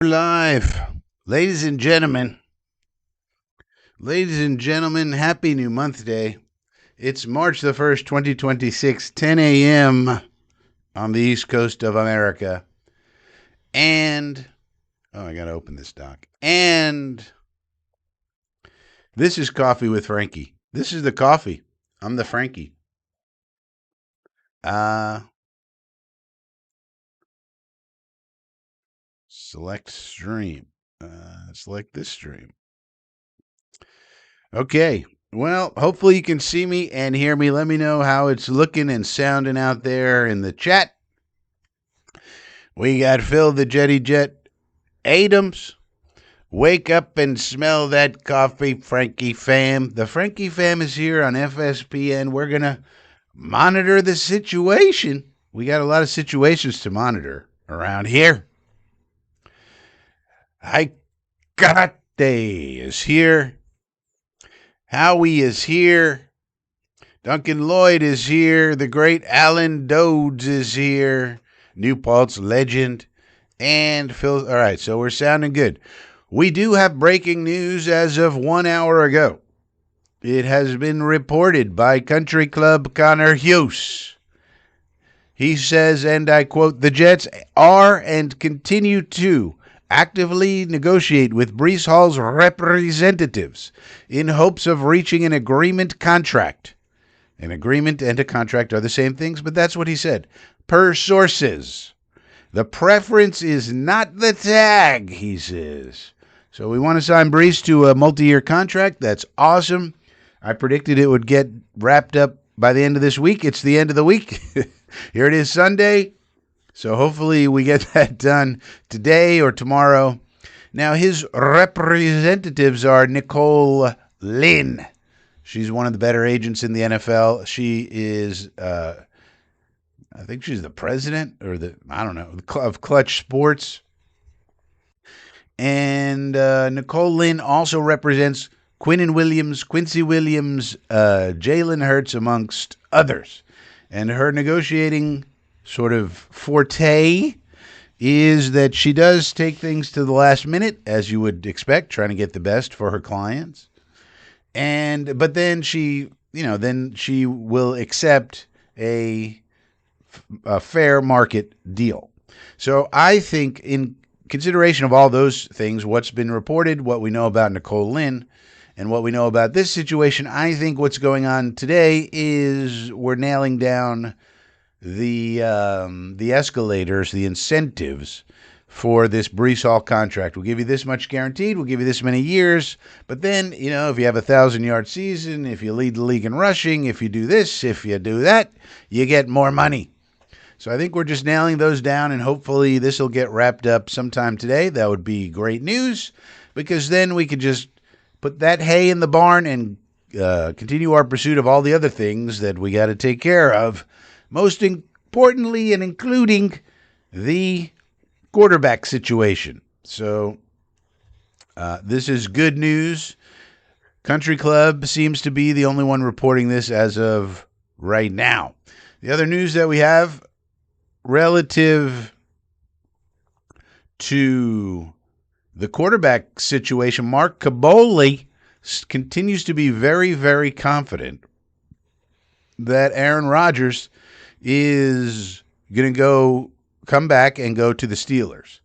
Live. Ladies and gentlemen, happy new month day. It's March the 1st, 2026, 10 a.m. on the East Coast of America. And, I got to open this doc. And this is Coffee with Frankie. This is the coffee. I'm the Frankie. Select stream. Select this stream. Okay. Well, hopefully you can see me and hear me. Let me know how it's looking and sounding out there in the chat. We got Phil the Jetty Jet Adams. Wake up and smell that coffee, Frankie fam. The Frankie fam is here on FSPN. We're going to monitor the situation. We got a lot of situations to monitor around here. Hikate is here. Howie is here. Duncan Lloyd is here. The great Alan Dodds is here. New Paltz legend. And Phil. All right, so we're sounding good. We do have breaking news as of 1 hour ago. It has been reported by Country Club Connor Hughes. He says, and I quote, the Jets are and continue to actively negotiate with Breece Hall's representatives in hopes of reaching an agreement contract. An agreement and a contract are the same things, but that's what he said. Per sources, the preference is not the tag, he says. So we want to sign Breece to a multi-year contract. That's awesome. I predicted it would get wrapped up by the end of this week. It's the end of the week. Here it is Sunday. So hopefully we get that done today or tomorrow. Now, his representatives are Nicole Lynn. She's one of the better agents in the NFL. She is, I think she's the president or of Clutch Sports. And Nicole Lynn also represents Quincy Williams, Jalen Hurts, amongst others. And her negotiating sort of forte is that she does take things to the last minute, as you would expect, trying to get the best for her clients. But then she will accept a fair market deal. So I think in consideration of all those things, what's been reported, what we know about Nicole Lynn, and what we know about this situation, I think what's going on today is we're nailing down the escalators, the incentives for this Breece Hall contract. We'll give you this much guaranteed. We'll give you this many years. But then, if you have a 1,000-yard season, if you lead the league in rushing, if you do this, if you do that, you get more money. So I think we're just nailing those down, and hopefully this will get wrapped up sometime today. That would be great news, because then we could just put that hay in the barn and continue our pursuit of all the other things that we got to take care of. Most importantly, and including the quarterback situation. So this is good news. Country Club seems to be the only one reporting this as of right now. The other news that we have relative to the quarterback situation, Mark Caboli continues to be very, very confident that Aaron Rodgers is going to come back and go to the Steelers.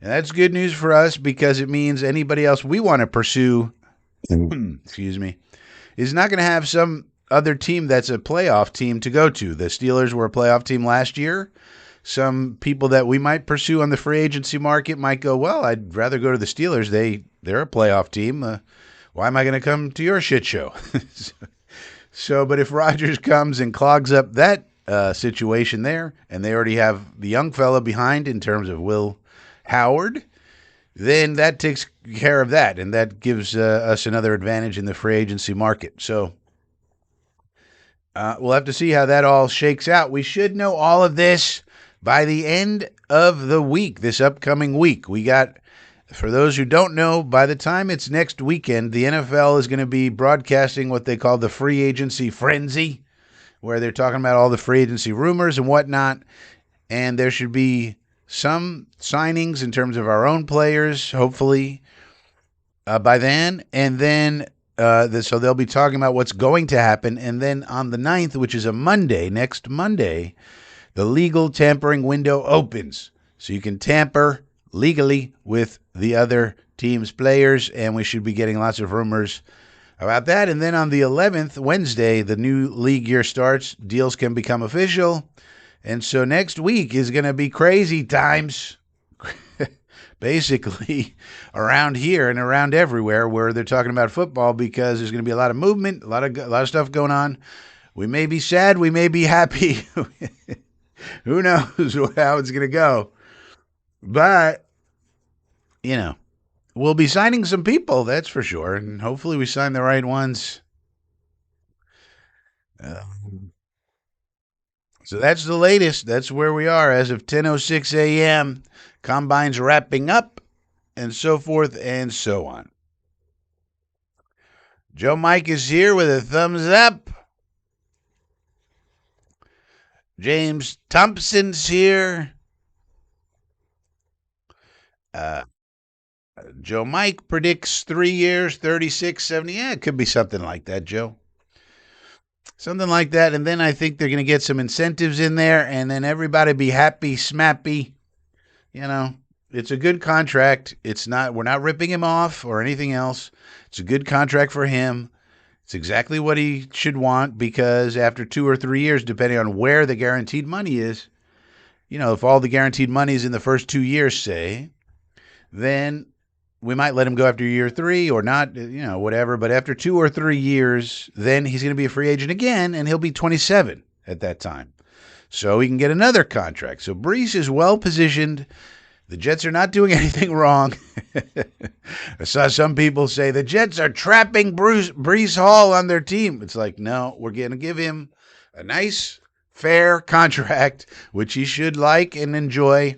And that's good news for us, because it means anybody else we want to pursue, excuse me, is not going to have some other team that's a playoff team to go to. The Steelers were a playoff team last year. Some people that we might pursue on the free agency market might go, well, I'd rather go to the Steelers. They're a playoff team. Why am I going to come to your shit show? But if Rodgers comes and clogs up that situation there, and they already have the young fella behind in terms of Will Howard, then that takes care of that, and that gives us another advantage in the free agency market. So we'll have to see how that all shakes out. We should know all of this by the end of the week, this upcoming week. We got, for those who don't know, by the time it's next weekend, the NFL is going to be broadcasting what they call the free agency frenzy, where they're talking about all the free agency rumors and whatnot. And there should be some signings in terms of our own players, hopefully, by then. And then, so they'll be talking about what's going to happen. And then on the 9th, which is a Monday, next Monday, the legal tampering window opens. So you can tamper legally with the other team's players, and we should be getting lots of rumors about that. And then on the 11th, Wednesday, the new league year starts. Deals can become official. And so next week is going to be crazy times, basically, around here and around everywhere where they're talking about football, because there's going to be a lot of movement, a lot of stuff going on. We may be sad, we may be happy. Who knows how it's going to go? But, we'll be signing some people, that's for sure. And hopefully we sign the right ones. So that's the latest. That's where we are as of 10:06 a.m. Combine's wrapping up, and so forth and so on. Joe Mike is here with a thumbs up. James Thompson's here. Joe Mike predicts 3 years, 36, 70. Yeah, it could be something like that, Joe. Something like that. And then I think they're going to get some incentives in there, and then everybody be happy, smappy. It's a good contract. We're not ripping him off or anything else. It's a good contract for him. It's exactly what he should want, because after 2 or 3 years, depending on where the guaranteed money is, if all the guaranteed money is in the first 2 years, say, then we might let him go after year 3 or not, whatever. But after 2 or 3 years, then he's going to be a free agent again, and he'll be 27 at that time. So he can get another contract. So Brees is well positioned. The Jets are not doing anything wrong. I saw some people say the Jets are trapping Brees Hall on their team. It's like, no, we're going to give him a nice, fair contract, which he should like and enjoy.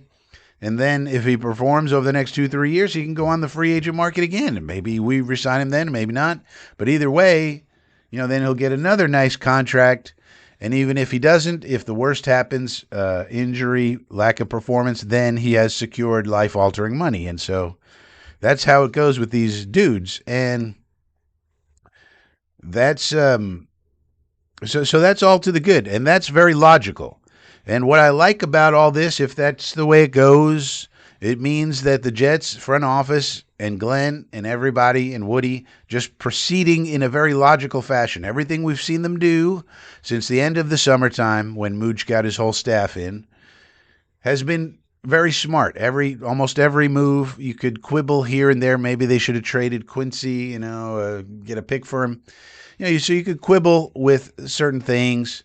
And then if he performs over the next 2-3 years, he can go on the free agent market again. And maybe we resign him then, maybe not. But either way, then he'll get another nice contract. And even if he doesn't, if the worst happens, injury, lack of performance, then he has secured life-altering money. And so that's how it goes with these dudes. And that's so that's all to the good. And that's very logical. And what I like about all this, if that's the way it goes, it means that the Jets front office and Glenn and everybody and Woody just proceeding in a very logical fashion. Everything we've seen them do since the end of the summertime, when Mooch got his whole staff in, has been very smart. Almost every move, you could quibble here and there. Maybe they should have traded Quincy, get a pick for him. So you could quibble with certain things.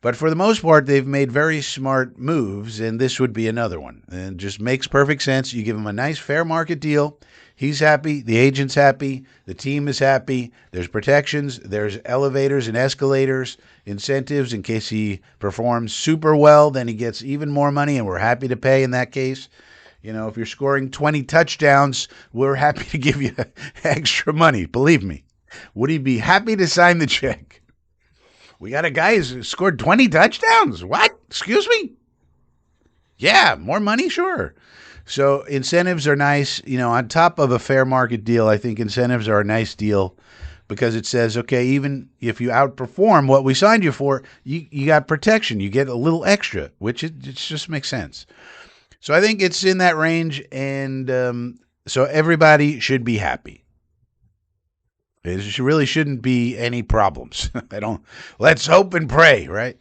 But for the most part, they've made very smart moves, and this would be another one. And it just makes perfect sense. You give him a nice, fair market deal. He's happy. The agent's happy. The team is happy. There's protections. There's elevators and escalators, incentives in case he performs super well. Then he gets even more money, and we're happy to pay in that case. If you're scoring 20 touchdowns, we're happy to give you extra money. Believe me. Would he be happy to sign the check? We got a guy who's scored 20 touchdowns. What? Excuse me? Yeah, more money? Sure. So incentives are nice. On top of a fair market deal, I think incentives are a nice deal, because it says, okay, even if you outperform what we signed you for, you got protection. You get a little extra, which it just makes sense. So I think it's in that range, and so everybody should be happy. There really shouldn't be any problems. Let's hope and pray, right?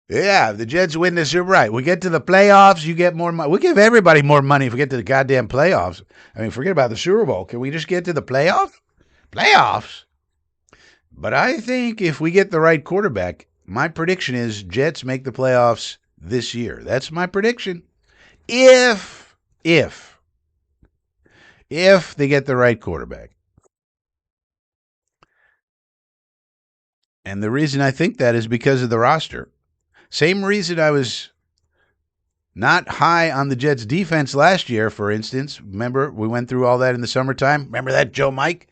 Yeah, the Jets win this. You're right. We get to the playoffs, you get more money. We give everybody more money if we get to the goddamn playoffs. Forget about the Super Bowl. Can we just get to the playoffs? Playoffs? But I think if we get the right quarterback, my prediction is Jets make the playoffs this year. That's my prediction. If they get the right quarterback. And the reason I think that is because of the roster. Same reason I was not high on the Jets defense last year, for instance. Remember, we went through all that in the summertime. Remember that, Joe Mike?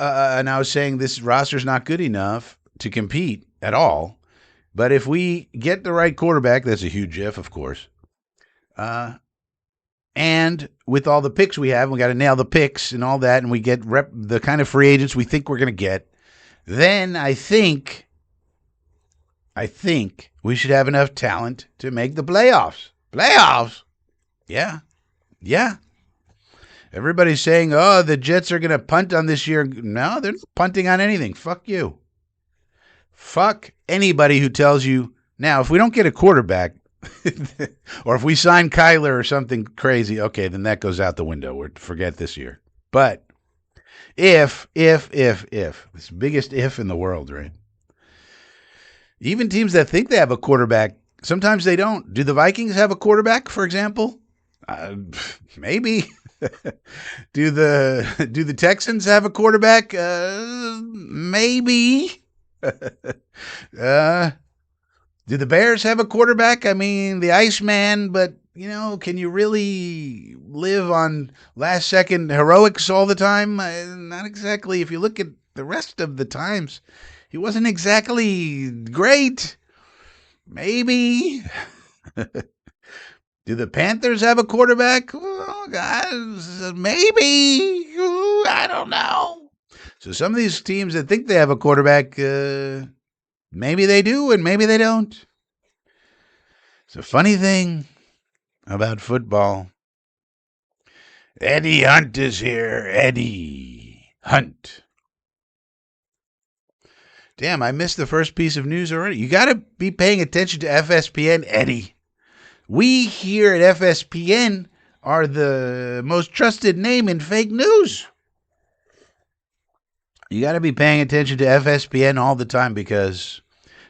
And I was saying this roster's not good enough to compete at all. But if we get the right quarterback, that's a huge if, of course. Uh, and with all the picks we have, we got to nail the picks and all that, and we get the kind of free agents we think we're going to get. Then I think we should have enough talent to make the playoffs. Playoffs? Yeah. Yeah. Everybody's saying, oh, the Jets are going to punt on this year. No, they're not punting on anything. Fuck you. Fuck anybody who tells you. Now, if we don't get a quarterback, or if we sign Kyler or something crazy, okay, then that goes out the window. We're forget this year. But if, it's the biggest if in the world, right? Even teams that think they have a quarterback, sometimes they don't. Do the Vikings have a quarterback, for example? Maybe. Do the Texans have a quarterback? Maybe. Do the Bears have a quarterback? I mean, the Iceman, but can you really live on last second heroics all the time? Not exactly. If you look at the rest of the times, he wasn't exactly great. Maybe. Do the Panthers have a quarterback? Oh, guys, maybe. Ooh, I don't know. So some of these teams that think they have a quarterback, maybe they do and maybe they don't. It's a funny thing about football. Eddie Hunt is here. Eddie Hunt. Damn, I missed the first piece of news already. You got to be paying attention to FSPN, Eddie. We here at FSPN are the most trusted name in fake news. You got to be paying attention to FSPN all the time because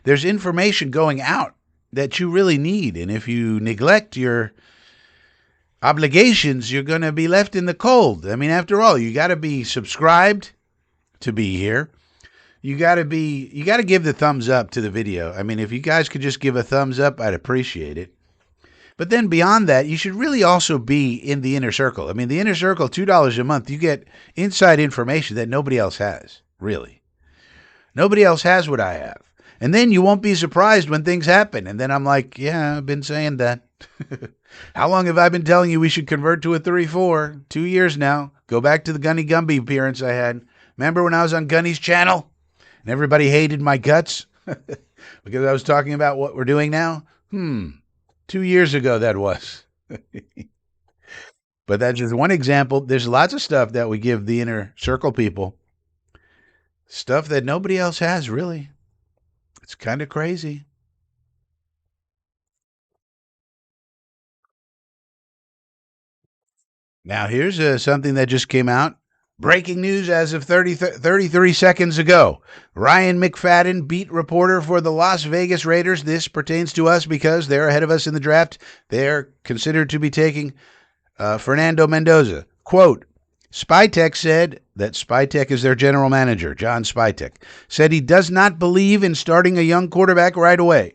there's information going out that you really need. And if you neglect your obligations, you're going to be left in the cold. I mean, after all, you got to be subscribed to be here. You got to give the thumbs up to the video. I mean, if you guys could just give a thumbs up, I'd appreciate it. But then beyond that, you should really also be in the inner circle. I mean, the inner circle, $2 a month, you get inside information that nobody else has, really. Nobody else has what I have. And then you won't be surprised when things happen. And then I'm like, yeah, I've been saying that. How long have I been telling you we should convert to a 3-4? 2 years now. Go back to the Gunny Gumby appearance I had. Remember when I was on Gunny's channel? And everybody hated my guts? Because I was talking about what we're doing now? 2 years ago that was. But that's just one example. There's lots of stuff that we give the inner circle people. Stuff that nobody else has, really. It's kind of crazy. Now, here's something that just came out. Breaking news as of 33 seconds ago. Ryan McFadden, beat reporter for the Las Vegas Raiders. This pertains to us because they're ahead of us in the draft. They're considered to be taking Fernando Mendoza. Quote, Spytek said that Spytek is their general manager, John Spytek, said he does not believe in starting a young quarterback right away.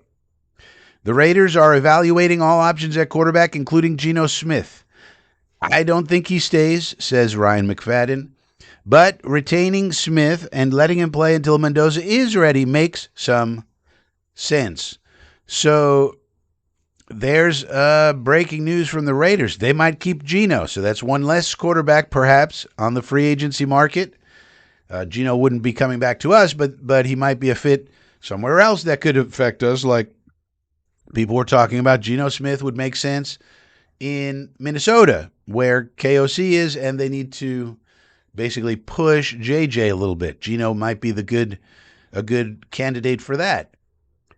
The Raiders are evaluating all options at quarterback, including Geno Smith. I don't think he stays, says Ryan McFadden, but retaining Smith and letting him play until Mendoza is ready makes some sense. So there's breaking news from the Raiders. They might keep Geno, so that's one less quarterback perhaps on the free agency market. Geno wouldn't be coming back to us, but he might be a fit somewhere else that could affect us, like people were talking about. Geno Smith would make sense in Minnesota, where KOC is, and they need to basically push JJ a little bit. Geno might be a good candidate for that,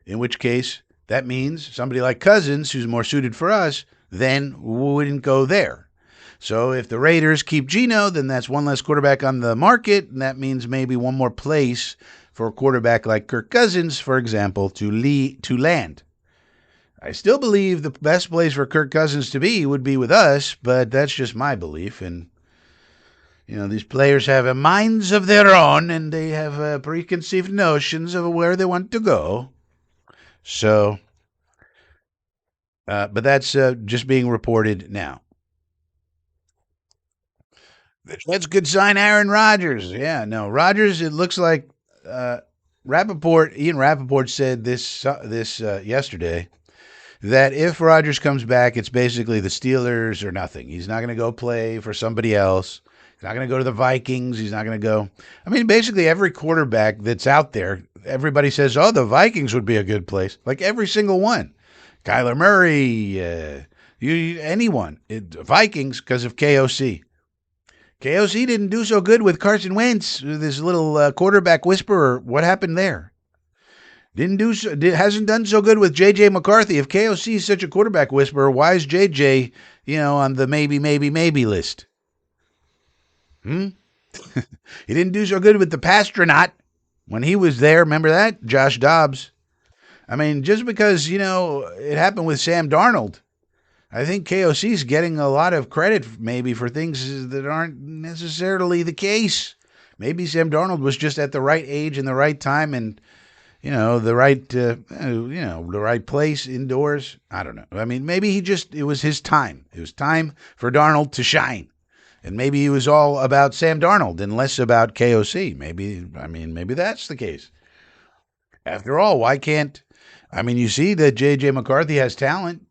in which case that means somebody like Cousins, who's more suited for us, then wouldn't go there. So if the Raiders keep Geno, then that's one less quarterback on the market, and that means maybe one more place for a quarterback like Kirk Cousins, for example, to land. I still believe the best place for Kirk Cousins to be would be with us, but that's just my belief. And, these players have minds of their own, and they have preconceived notions of where they want to go. So, but that's just being reported now. The Jets could sign Aaron Rodgers. Yeah, no, Rodgers, it looks like Ian Rappaport said this yesterday that if Rodgers comes back, it's basically the Steelers or nothing. He's not going to go play for somebody else. He's not going to go to the Vikings. He's not going to go. I mean, basically every quarterback that's out there, everybody says, "Oh, the Vikings would be a good place." Like every single one, Kyler Murray, anyone, Vikings because of KOC. KOC didn't do so good with Carson Wentz, this little quarterback whisperer. What happened there? Didn't do so, hasn't done so good with JJ McCarthy. If KOC is such a quarterback whisperer, why is JJ, on the maybe list? He didn't do so good with the Pastronaut when he was there. Remember that? Josh Dobbs. I mean, just because, it happened with Sam Darnold, I think KOC is getting a lot of credit maybe for things that aren't necessarily the case. Maybe Sam Darnold was just at the right age and the right time and the right place indoors. I don't know. I mean, maybe it was his time. It was time for Darnold to shine. And maybe he was all about Sam Darnold and less about KOC. Maybe that's the case. After all, you see that J.J. McCarthy has talent.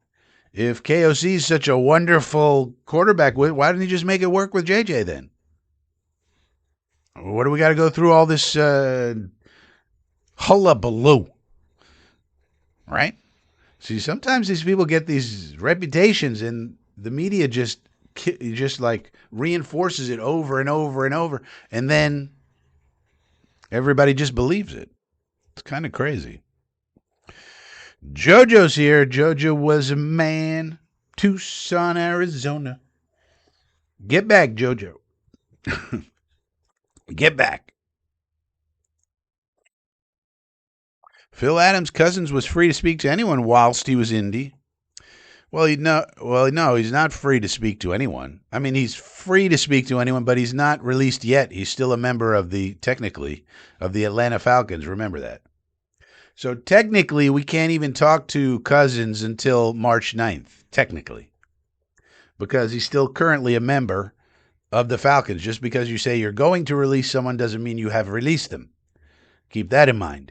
If KOC is such a wonderful quarterback, why didn't he just make it work with J.J. then? What do we got to go through all this hullabaloo? Right? See, sometimes these people get these reputations and the media just like reinforces it over and over and over, and then everybody just believes it. It's kind of crazy. JoJo's here. JoJo was a man. Tucson, Arizona. Get back, JoJo. Get back. Phil Adams' Cousins was free to speak to anyone whilst he was indie. No, he's not free to speak to anyone. I mean, he's free to speak to anyone, but he's not released yet. He's still a member of the Atlanta Falcons. Remember that. So technically, we can't even talk to Cousins until March 9th, technically, because he's still currently a member of the Falcons. Just because you say you're going to release someone doesn't mean you have released them. Keep that in mind.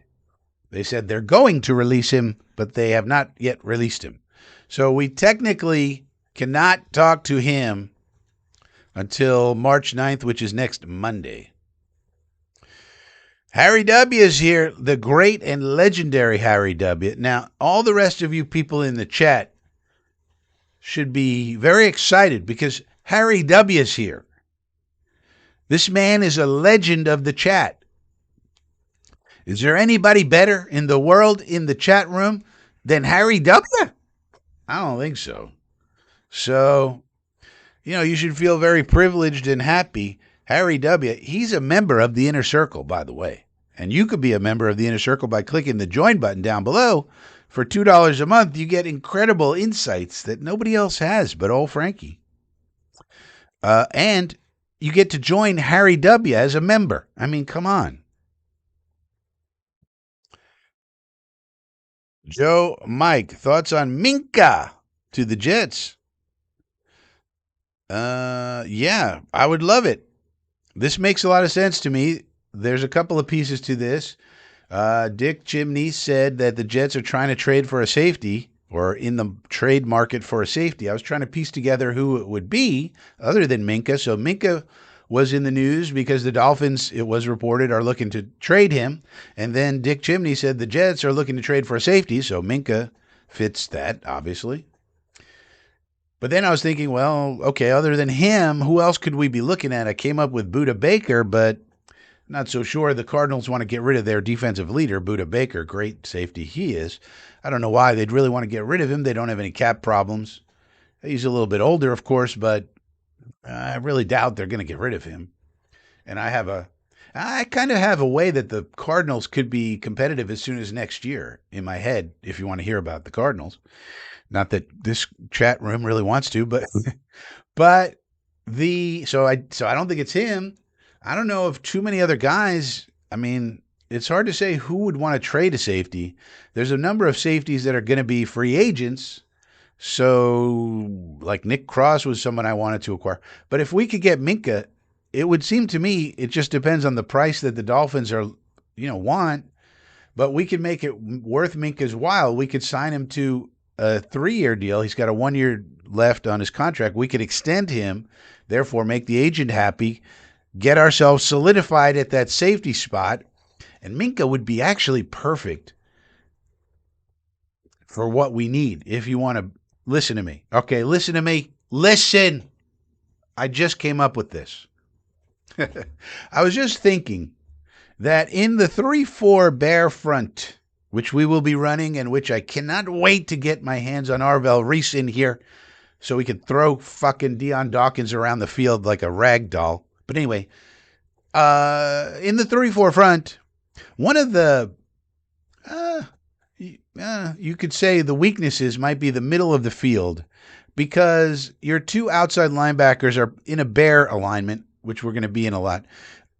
They said they're going to release him, but they have not yet released him. So we technically cannot talk to him until March 9th, which is next Monday. Harry W. is here, the great and legendary Harry W. Now, all the rest of you people in the chat should be very excited because Harry W. is here. This man is a legend of the chat. Is there anybody better in the world in the chat room than Harry W.? I don't think so. So, you should feel very privileged and happy. Harry W., he's a member of the Inner Circle, by the way. And you could be a member of the Inner Circle by clicking the join button down below. For $2 a month, you get incredible insights that nobody else has but old Frankie. And you get to join Harry W. as a member. I mean, come on. Joe, Mike, thoughts on Minka to the Jets? Yeah, I would love it. This makes a lot of sense to me. There's a couple of pieces to this. Dick Chimney said that the Jets are trying to trade for a safety or in the trade market for a safety. I was trying to piece together who it would be other than Minka. So Minka was in the news because the Dolphins, it was reported, are looking to trade him. And then Dick Chimney said the Jets are looking to trade for a safety, so Minka fits that, obviously. But then I was thinking, well, okay, other than him, who else could we be looking at? I came up with Budda Baker, but not so sure. The Cardinals want to get rid of their defensive leader, Budda Baker. Great safety he is. I don't know why they'd really want to get rid of him. They don't have any cap problems. He's a little bit older, of course, but I really doubt they're going to get rid of him. And I kind of have a way that the Cardinals could be competitive as soon as next year in my head, if you want to hear about the Cardinals. Not that this chat room really wants to, but so I don't think it's him. I don't know of too many other guys. I mean, it's hard to say who would want to trade a safety. There's a number of safeties that are going to be free agents. So, like Nick Cross was someone I wanted to acquire. But if we could get Minka, it would seem to me it just depends on the price that the Dolphins want. but we could make it worth Minka's while. We could sign him to a 3-year deal. He's got a 1 year left on his contract. We could extend him, therefore make the agent happy, get ourselves solidified at that safety spot, and Minka would be actually perfect for what we need. If you want to listen to me. Okay, listen to me. Listen. I just came up with this. I was just thinking that in the 3-4 bear front, which we will be running and which I cannot wait to get my hands on Arvell Reese in here so we can throw fucking Deion Dawkins around the field like a rag doll. But anyway, in the 3-4 front, one of the, you could say the weaknesses might be the middle of the field because your two outside linebackers are in a bear alignment, which we're going to be in a lot,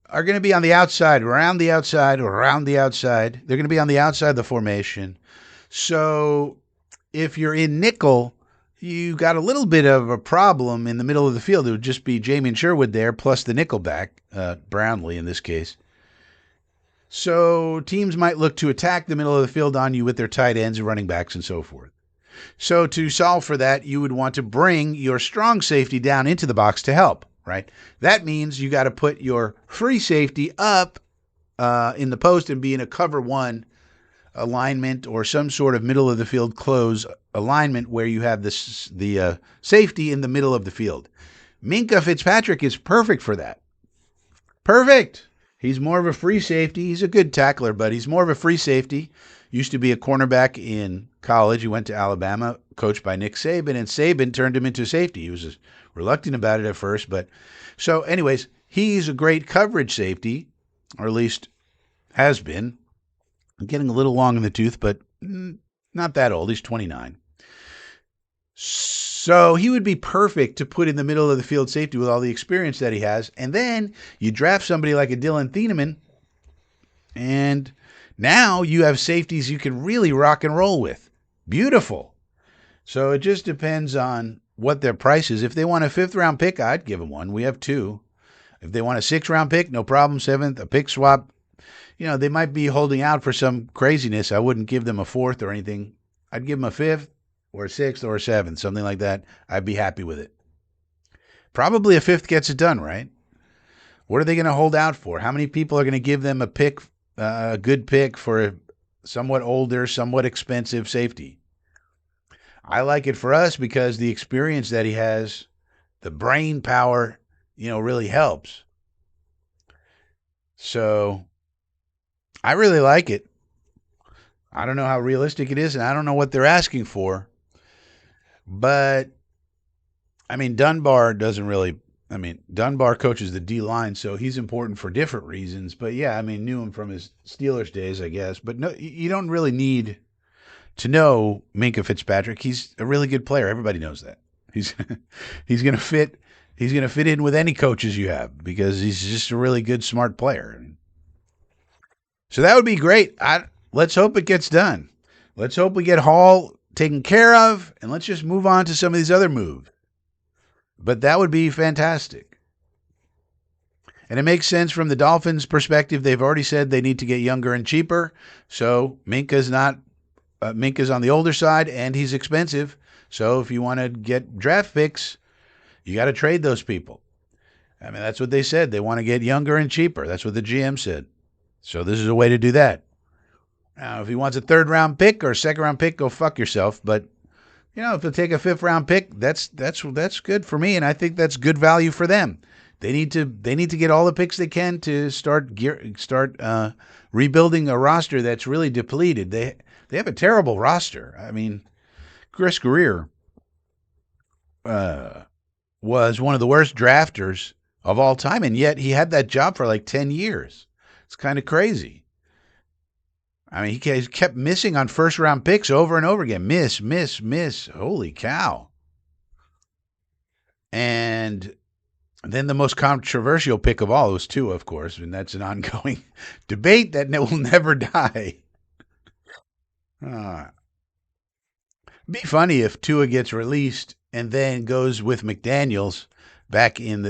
are going to be on the outside, around the outside, around the outside. They're going to be on the outside of the formation. So if you're in nickel, you got a little bit of a problem in the middle of the field. It would just be Jamie and Sherwood there, plus the nickel back, Brownlee in this case. So teams might look to attack the middle of the field on you with their tight ends, running backs, and so forth. So to solve for that, you would want to bring your strong safety down into the box to help, right? That means you got to put your free safety up in the post and be in a cover one alignment or some sort of middle of the field close alignment where you have the safety in the middle of the field. Minkah Fitzpatrick is perfect for that. Perfect. He's more of a free safety. He's a good tackler, but he's more of a free safety. Used to be a cornerback in college. He went to Alabama, coached by Nick Saban, and Saban turned him into safety. He was reluctant about it at first, but so anyways, he's a great coverage safety, or at least has been. I'm getting a little long in the tooth, but not that old. He's 29. So he would be perfect to put in the middle of the field safety with all the experience that he has. And then you draft somebody like a Dylan Thieneman, and now you have safeties you can really rock and roll with. Beautiful. So it just depends on what their price is. If they want a 5th-round pick, I'd give them one. We have 2. If they want a 6th-round pick, no problem. 7th, a pick swap. You know, they might be holding out for some craziness. I wouldn't give them a 4th or anything. I'd give them a 5th or a 6th or a 7th, something like that. I'd be happy with it. Probably a 5th gets it done, right? What are they going to hold out for? How many people are going to give them a pick, a good pick for a somewhat older, somewhat expensive safety? I like it for us because the experience that he has, the brain power, really helps. So I really like it. I don't know how realistic it is, and I don't know what they're asking for. But, Dunbar Dunbar coaches the D-line, so he's important for different reasons. But, yeah, knew him from his Steelers days, I guess. But no, you don't really need to know Minkah Fitzpatrick. He's a really good player. Everybody knows that. He's going to fit. He's going to fit in with any coaches you have because he's just a really good, smart player. So that would be great. Let's hope it gets done. Let's hope we get Hall taken care of, and let's just move on to some of these other moves. But that would be fantastic. And it makes sense from the Dolphins' perspective. They've already said they need to get younger and cheaper. So Minkah's on the older side, and he's expensive. So if you want to get draft picks, you got to trade those people. That's what they said. They want to get younger and cheaper. That's what the GM said. So this is a way to do that. Now, if he wants a 3rd-round pick or a 2nd-round pick, go fuck yourself. But, if they'll take a 5th-round pick, that's good for me, and I think that's good value for them. They need to get all the picks they can to start rebuilding a roster that's really depleted. They have a terrible roster. Chris Greer was one of the worst drafters of all time, and yet he had that job for like 10 years. It's kind of crazy. He kept missing on 1st-round picks over and over again. Miss. Holy cow. And then the most controversial pick of all was Tua, of course, and that's an ongoing debate that will never die. Be funny if Tua gets released and then goes with McDaniels back in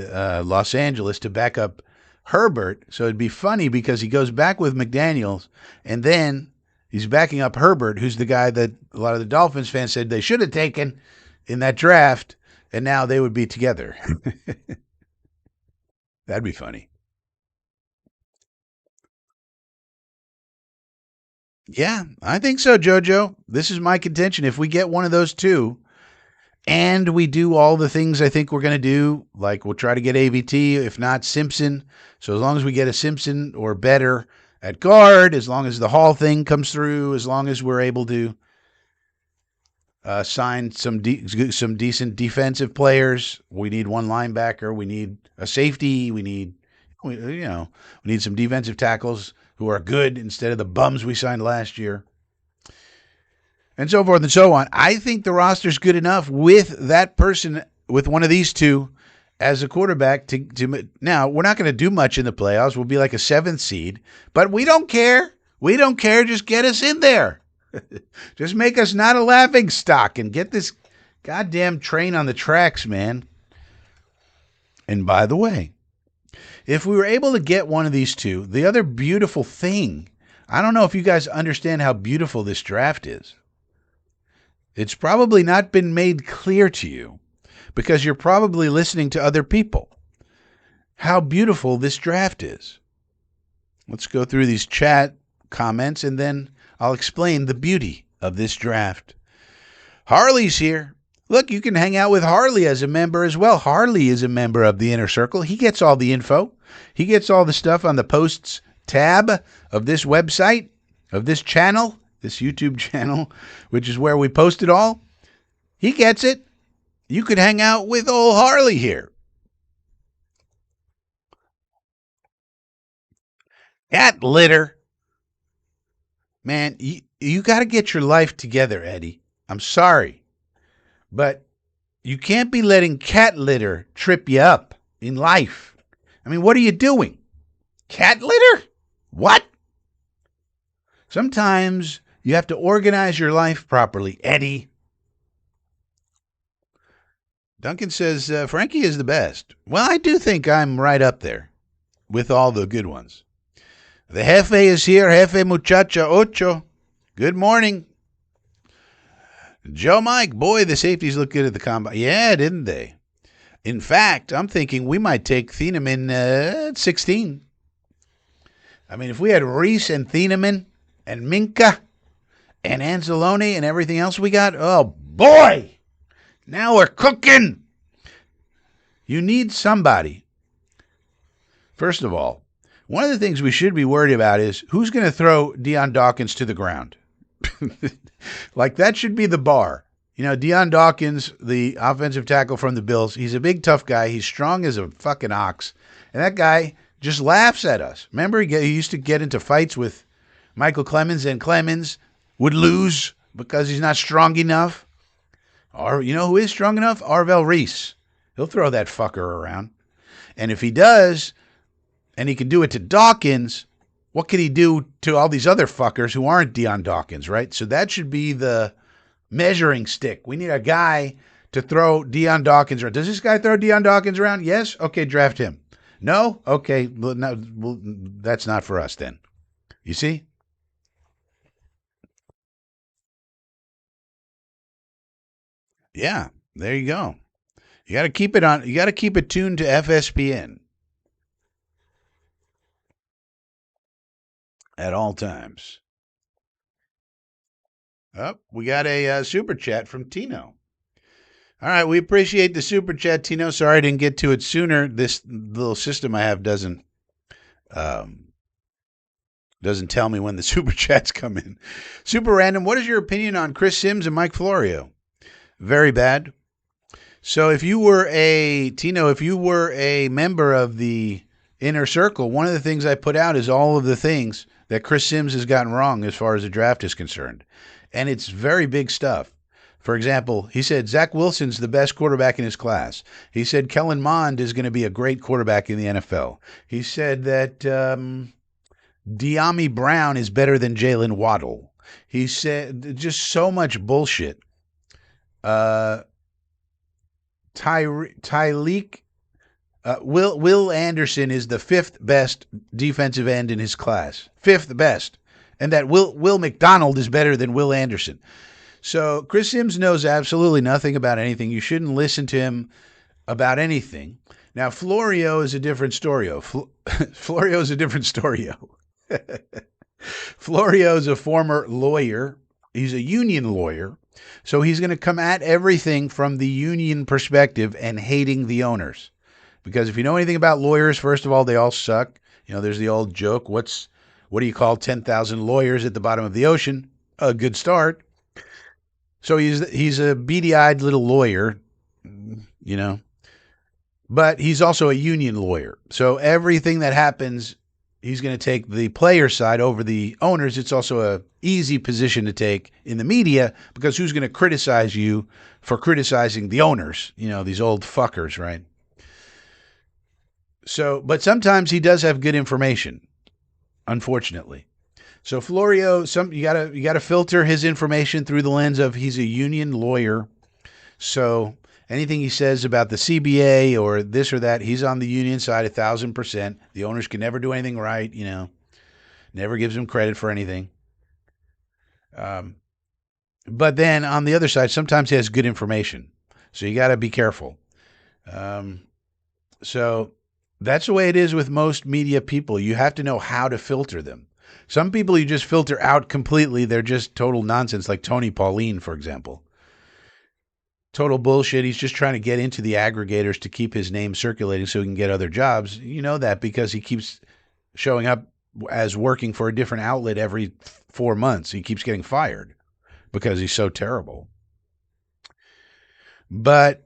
Los Angeles to back up Herbert. So it'd be funny because he goes back with McDaniels, and then He's backing up Herbert, who's the guy that a lot of the Dolphins fans said they should have taken in that draft, and now they would be together. That'd be funny. Yeah, I think so, JoJo. This is my contention. If we get one of those two, and we do all the things I think we're going to do, like we'll try to get AVT, if not Simpson. So as long as we get a Simpson or better at guard, as long as the Hall thing comes through, as long as we're able to sign some decent defensive players, we need one linebacker, we need a safety, we need some defensive tackles who are good instead of the bums we signed last year, and so forth and so on. I think the roster's good enough with that person, with one of these two as a quarterback. Now, we're not going to do much in the playoffs. We'll be like a 7th seed, but we don't care. We don't care. Just get us in there. Just make us not a laughing stock and get this goddamn train on the tracks, man. And by the way, if we were able to get one of these two, the other beautiful thing, I don't know if you guys understand how beautiful this draft is. It's probably not been made clear to you because you're probably listening to other people. How beautiful this draft is. Let's go through these chat comments and then I'll explain the beauty of this draft. Harley's here. Look, you can hang out with Harley as a member as well. Harley is a member of the Inner Circle. He gets all the info. He gets all the stuff on the posts tab of this website, of this channel, this YouTube channel, which is where we post it all. He gets it. You could hang out with old Harley here. Cat litter. Man, you got to get your life together, Eddie. I'm sorry, but you can't be letting cat litter trip you up in life. I mean, what are you doing? Cat litter? What? Sometimes you have to organize your life properly, Eddie. Duncan says, Frankie is the best. Well, I do think I'm right up there with all the good ones. The Jefe is here. Jefe Muchacha Ocho. Good morning. Joe Mike, boy, the safeties look good at the combine. Yeah, didn't they? In fact, I'm thinking we might take Thieneman at 16. I mean, if we had Reese and Thieneman and Minka and Anzalone and everything else we got, oh, boy, now we're cooking. You need somebody. First of all, one of the things we should be worried about is who's going to throw Deion Dawkins to the ground. Like, that should be the bar. You know, Deion Dawkins, the offensive tackle from the Bills, he's a big, tough guy. He's strong as a fucking ox. And that guy just laughs at us. Remember, he used to get into fights with Michael Clemens, and Clemens would lose because he's not strong enough. Or, you know who is strong enough? Arvell Reese. He'll throw that fucker around. And if he does, and he can do it to Dawkins, what can he do to all these other fuckers who aren't Deion Dawkins, right? So that should be the measuring stick. We need a guy to throw Deion Dawkins around. Does this guy throw Deion Dawkins around? Yes? Okay, draft him. No? Okay, well, that's not for us then. You see? Yeah, there you go. You got to keep it on. You got to keep it tuned to FSPN at all times. Oh, we got a super chat from Tino. All right, we appreciate the super chat, Tino. Sorry I didn't get to it sooner. This little system I have doesn't tell me when the super chats come in. Super random. What is your opinion on Chris Sims and Mike Florio? Very bad. So if you were a member of the Inner Circle, one of the things I put out is all of the things that Chris Sims has gotten wrong as far as the draft is concerned. And it's very big stuff. For example, he said Zach Wilson's the best quarterback in his class. He said Kellen Mond is going to be a great quarterback in the NFL. He said that De'Ami Brown is better than Jalen Waddle. He said just so much bullshit. Tyleek Will Anderson is the 5th best defensive end in his class. 5th best. and that Will McDonald is better than Will Anderson. So Chris Sims knows absolutely nothing about anything. You shouldn't listen to him about anything. Now Florio is a different story. Florio is a different story. Florio is a former lawyer. He's a union lawyer. So he's going to come at everything from the union perspective and hating the owners. Because if you know anything about lawyers, first of all, they all suck. You know, there's the old joke, what do you call 10,000 lawyers at the bottom of the ocean? A good start. So he's a beady-eyed little lawyer, you know. But he's also a union lawyer. So everything that happens, he's going to take the player side over the owners. It's also a easy position to take in the media because who's going to criticize you for criticizing the owners? You know, these old fuckers, right? So, but sometimes he does have good information, unfortunately. So Florio, you gotta filter his information through the lens of he's a union lawyer. So anything he says about the CBA or this or that, he's on the union side 1,000%. The owners can never do anything right, you know, never gives him credit for anything. But then on the other side, sometimes he has good information. So you got to be careful. So that's the way it is with most media people. You have to know how to filter them. Some people you just filter out completely. They're just total nonsense, like Tony Pauline, for example. Total bullshit. He's just trying to get into the aggregators to keep his name circulating so he can get other jobs. You know that because he keeps showing up as working for a different outlet every 4 months. He keeps getting fired because he's so terrible. But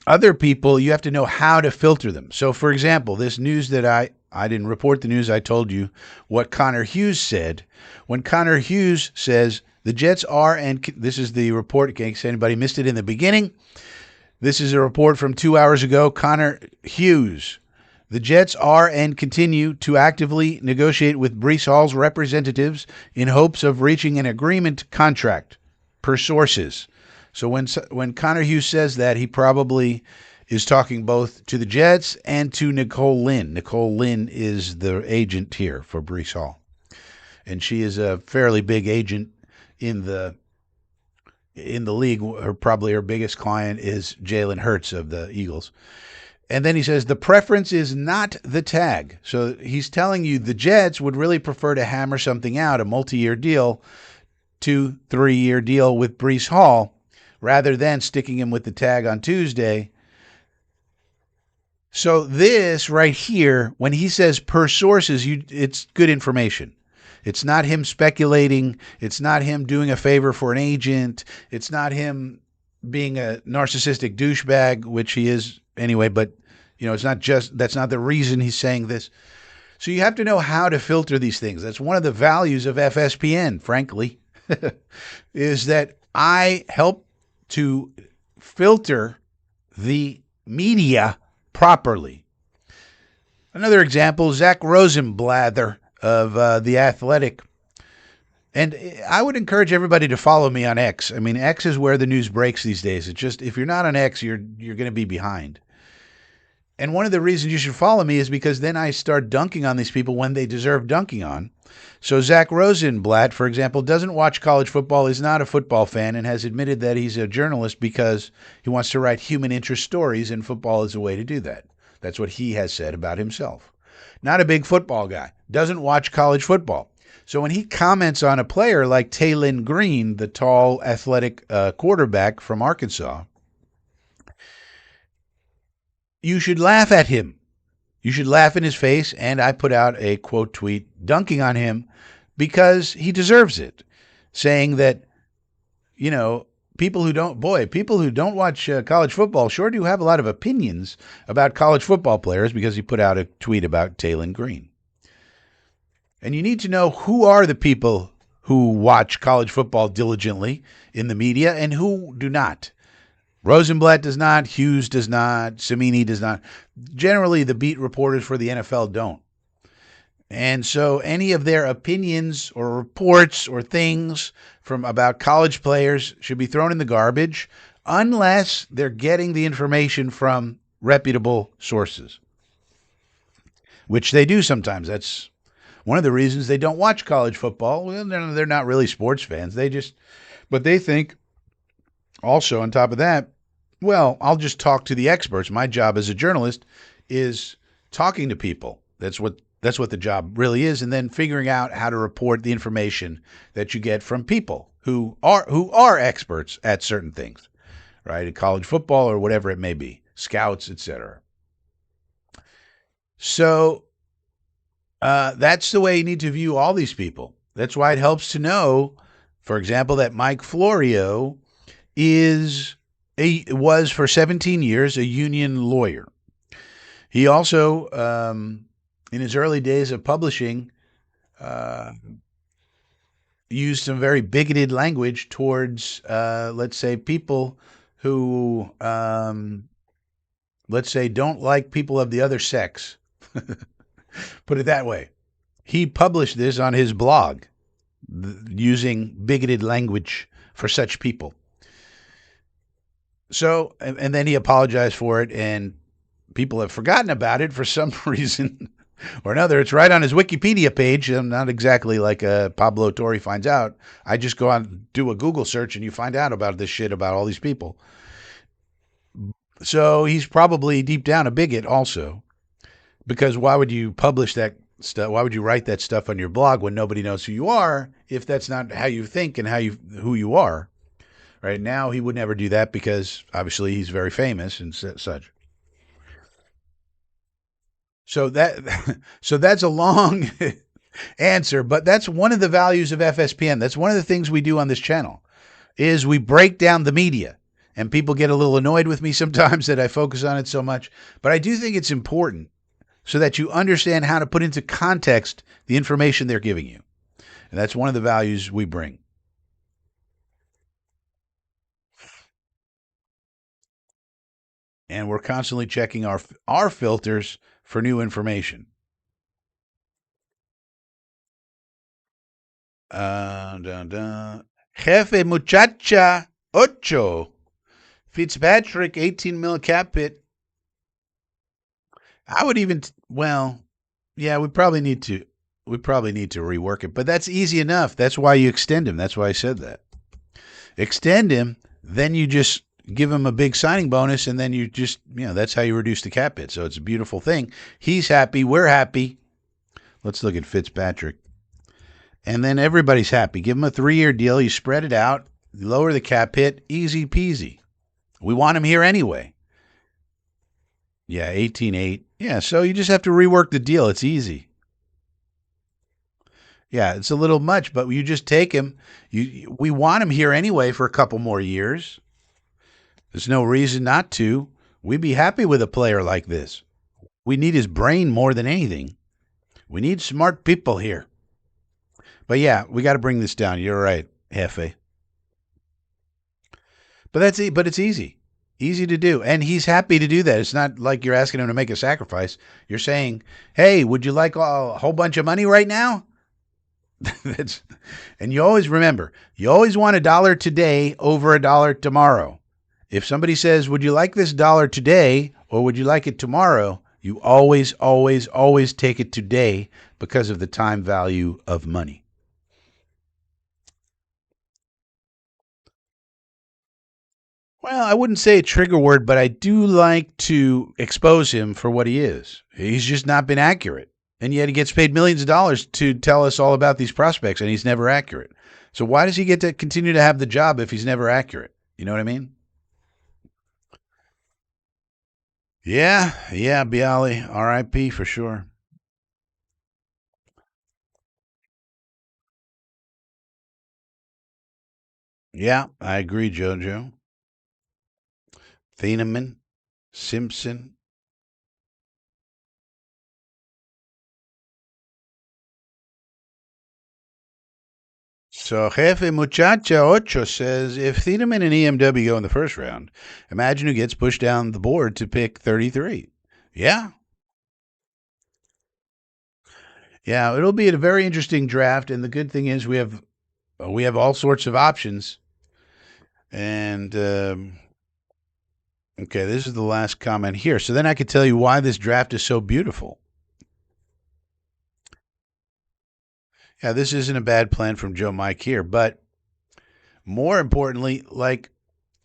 other people, you have to know how to filter them. So, for example, this news that I didn't report the news. I told you what Connor Hughes said. When Connor Hughes says the Jets are, and this is the report in case anybody missed it in the beginning. This is a report from 2 hours ago. Connor Hughes. The Jets are and continue to actively negotiate with Breece Hall's representatives in hopes of reaching an agreement contract, per sources. So when Connor Hughes says that, he probably is talking both to the Jets and to Nicole Lynn. Nicole Lynn is the agent here for Breece Hall. And she is a fairly big agent in the league. Probably her biggest client is Jalen Hurts of the Eagles. And then he says the preference is not the tag. So he's telling you the Jets would really prefer to hammer something out, a multi-year deal, 2-3-year deal with Breece Hall, rather than sticking him with the tag on Tuesday. So this right here, when he says per sources, it's good information. It's not him speculating. It's not him doing a favor for an agent. It's not him being a narcissistic douchebag, which he is anyway, but it's not that's not the reason he's saying this. So you have to know how to filter these things. That's one of the values of FSPN, frankly, is that I help to filter the media properly. Another example, Zach Rosenblather of The Athletic. And I would encourage everybody to follow me on X. I mean, X is where the news breaks these days. It's just, if you're not on X, you're going to be behind. And one of the reasons you should follow me is because then I start dunking on these people when they deserve dunking on. So Zach Rosenblatt, for example, doesn't watch college football, is not a football fan, and has admitted that he's a journalist because he wants to write human interest stories, and football is a way to do that. That's what he has said about himself. Not a big football guy. Doesn't watch college football. So when he comments on a player like Taylon Green, the tall, athletic quarterback from Arkansas, you should laugh at him. You should laugh in his face, and I put out a quote tweet dunking on him because he deserves it, saying that, people who don't watch college football sure do have a lot of opinions about college football players, because he put out a tweet about Taylon Green. And you need to know who are the people who watch college football diligently in the media and who do not. Rosenblatt does not, Hughes does not, Cimini does not. Generally, the beat reporters for the NFL don't. And so any of their opinions or reports or things about college players should be thrown in the garbage unless they're getting the information from reputable sources, which they do sometimes. That's one of the reasons they don't watch college football. Well, they're not really sports fans. But they think also on top of that, well, I'll just talk to the experts. My job as a journalist is talking to people. That's what the job really is, and then figuring out how to report the information that you get from people who are experts at certain things, right? At college football or whatever it may be, scouts, etc. So that's the way you need to view all these people. That's why it helps to know, for example, that Mike Florio was for 17 years a union lawyer. He also, in his early days of publishing, uh, used some very bigoted language towards, let's say, people who, let's say, don't like people of the other sex. Put it that way. He published this on his blog using bigoted language for such people. So, and then he apologized for it, and people have forgotten about it for some reason or another. It's right on his Wikipedia page. Not exactly like Pablo Torre finds out. I just go on, do a Google search, and you find out about this shit about all these people. So he's probably deep down a bigot also, because why would you publish that stuff? Why would you write that stuff on your blog when nobody knows who you are if that's not how you think and who you are? Right now, he would never do that because obviously he's very famous and such. So that so that's a long answer, but that's one of the values of FSPN. That's one of the things we do on this channel is we break down the media. And people get a little annoyed with me sometimes that I focus on it so much, but I do think it's important so that you understand how to put into context the information they're giving you. And that's one of the values we bring. And we're constantly checking our filters for new information. Dun, dun. Jefe muchacha ocho. Fitzpatrick 18 mil cap hit. I would even well, yeah, we probably need to rework it, but that's easy enough. That's why you extend him. That's why I said that. Extend him, then you just give him a big signing bonus, and then that's how you reduce the cap hit. So it's a beautiful thing. He's happy. We're happy. Let's look at Fitzpatrick. And then everybody's happy. Give him a 3-year deal. You spread it out, lower the cap hit, easy peasy. We want him here anyway. Yeah, 18.8. Yeah, so you just have to rework the deal. It's easy. Yeah, it's a little much, but you just take him. We want him here anyway for a couple more years. There's no reason not to. We'd be happy with a player like this. We need his brain more than anything. We need smart people here. But yeah, we got to bring this down. You're right, Hefe. But it's easy. Easy to do. And he's happy to do that. It's not like you're asking him to make a sacrifice. You're saying, "Hey, would you like a whole bunch of money right now?" That's, and you always remember, you always want $1 today over $1 tomorrow. If somebody says, "Would you like this dollar today or would you like it tomorrow?" you always, always, always take it today because of the time value of money. Well, I wouldn't say a trigger word, but I do like to expose him for what he is. He's just not been accurate. And yet he gets paid millions of dollars to tell us all about these prospects, and he's never accurate. So why does he get to continue to have the job if he's never accurate? You know what I mean? Yeah, yeah, Bialy, R.I.P. for sure. Yeah, I agree, JoJo. Thieneman, Simpson. So Jefe Muchacha Ocho says if Thieneman and EMW go in the first round, imagine who gets pushed down the board to pick 33. Yeah, yeah, it'll be a very interesting draft, and the good thing is we have all sorts of options. And okay, this is the last comment here. So then I could tell you why this draft is so beautiful. Yeah, this isn't a bad plan from Joe Mike here, but more importantly, like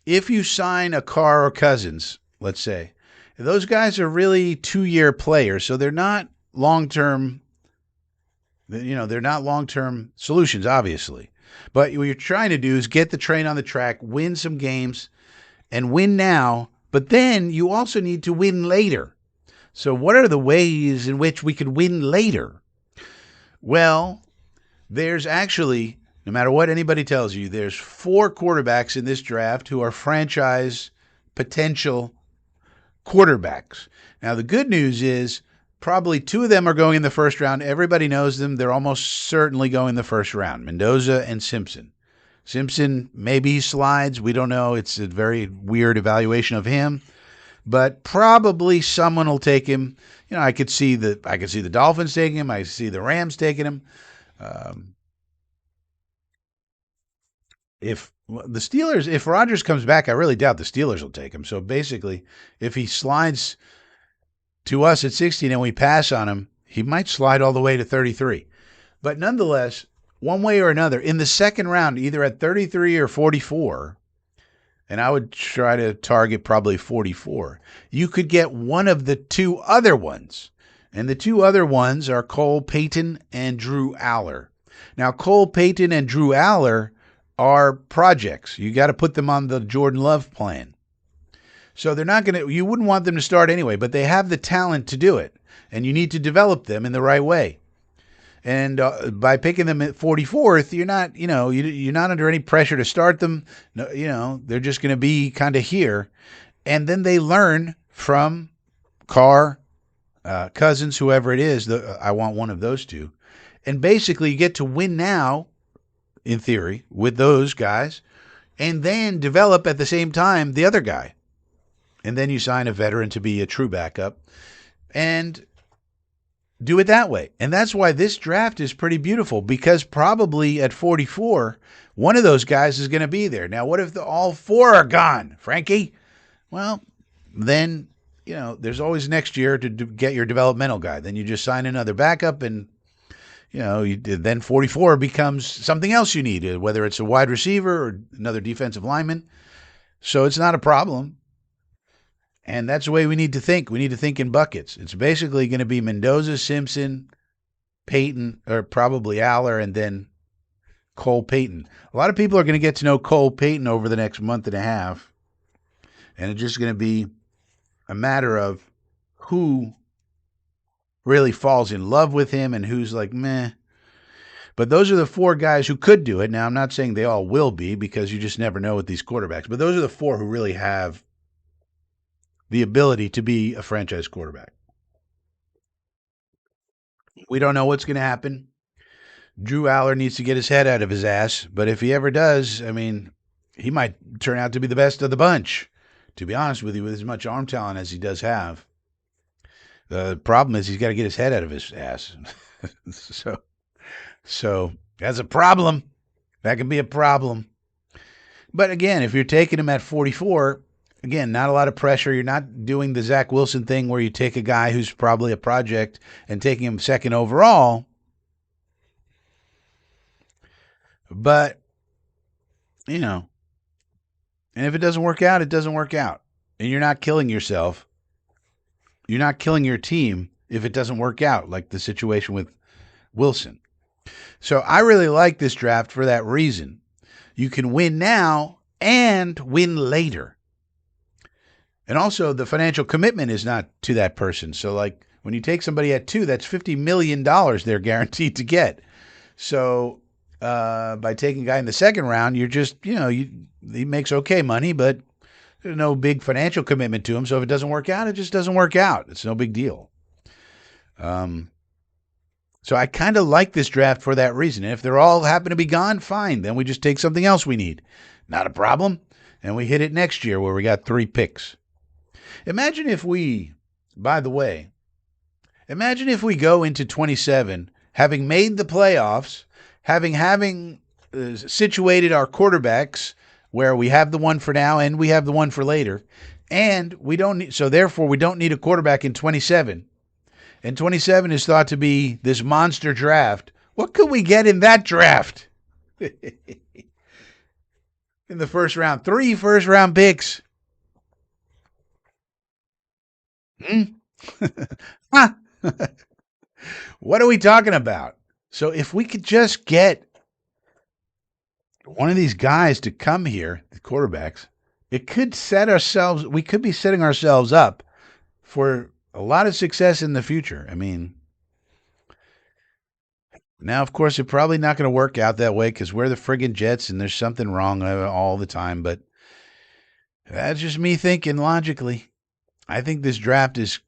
if you sign a Carr or Cousins, let's say, those guys are really 2-year players, so they're not long term. They're not long term solutions, obviously. But what you're trying to do is get the train on the track, win some games, and win now. But then you also need to win later. So, what are the ways in which we could win later? Well, there's actually, no matter what anybody tells you, there's 4 quarterbacks in this draft who are franchise potential quarterbacks. Now, the good news is probably 2 of them are going in the first round. Everybody knows them. They're almost certainly going in the first round, Mendoza and Simpson. Simpson, maybe he slides. We don't know. It's a very weird evaluation of him, but probably someone will take him. I could see the Dolphins taking him. I see the Rams taking him. Um, if Rodgers comes back, I really doubt the Steelers will take him. So basically, if he slides to us at 16 and we pass on him, he might slide all the way to 33. But nonetheless, one way or another, in the second round, either at 33 or 44, and I would try to target probably 44, you could get one of the 2 other ones. And the 2 other ones are Cole Payton and Drew Aller. Now, Cole Payton and Drew Aller are projects. You got to put them on the Jordan Love plan. So they're not going to, you wouldn't want them to start anyway, but they have the talent to do it. And you need to develop them in the right way. And by picking them at 44th, you're not, you're not under any pressure to start them. No, they're just going to be kind of here. And then they learn from Carr, Cousins, whoever it is. I want one of those 2. And basically you get to win now, in theory, with those guys, and then develop at the same time the other guy. And then you sign a veteran to be a true backup and do it that way. And that's why this draft is pretty beautiful, because probably at 44, one of those guys is going to be there. Now, what if all 4 are gone, Frankie? Well, then, there's always next year to get your developmental guy. Then you just sign another backup and, then 44 becomes something else you need, whether it's a wide receiver or another defensive lineman. So it's not a problem. And that's the way we need to think. We need to think in buckets. It's basically going to be Mendoza, Simpson, Payton, or probably Aller, and then Cole Payton. A lot of people are going to get to know Cole Payton over the next month and a half. And it's just going to be a matter of who really falls in love with him and who's like, meh. But those are the 4 guys who could do it. Now, I'm not saying they all will be, because you just never know with these quarterbacks. But those are the 4 who really have the ability to be a franchise quarterback. We don't know what's going to happen. Drew Aller needs to get his head out of his ass, but if he ever does, he might turn out to be the best of the bunch, to be honest with you, with as much arm talent as he does have. The problem is he's got to get his head out of his ass. So that's a problem. That can be a problem. But again, if you're taking him at 44, again, not a lot of pressure. You're not doing the Zach Wilson thing where you take a guy who's probably a project and taking him second overall. But, and if it doesn't work out, it doesn't work out. And you're not killing yourself. You're not killing your team if it doesn't work out, like the situation with Wilson. So I really like this draft for that reason. You can win now and win later. And also, the financial commitment is not to that person. So, like, when you take somebody at 2, that's $50 million they're guaranteed to get. So, by taking a guy in the second round, you're just, he makes okay money, but there's no big financial commitment to him. So, if it doesn't work out, it just doesn't work out. It's no big deal. So, I kind of like this draft for that reason. And if they're all happen to be gone, fine. Then we just take something else we need. Not a problem. And we hit it next year where we got 3 picks. Imagine if we go into 27, having made the playoffs, having situated our quarterbacks where we have the one for now and we have the one for later, and therefore we don't need a quarterback in 27. And 27 is thought to be this monster draft. What could we get in that draft? In the first round, 3 first round picks. Hmm? Huh? What are we talking about? So if we could just get one of these guys to come here, the quarterbacks, it could set ourselves, we could be setting ourselves up for a lot of success in the future. I mean, now, of course, it's probably not going to work out that way because we're the friggin' Jets and there's something wrong all the time. But that's just me thinking logically. I think this draft is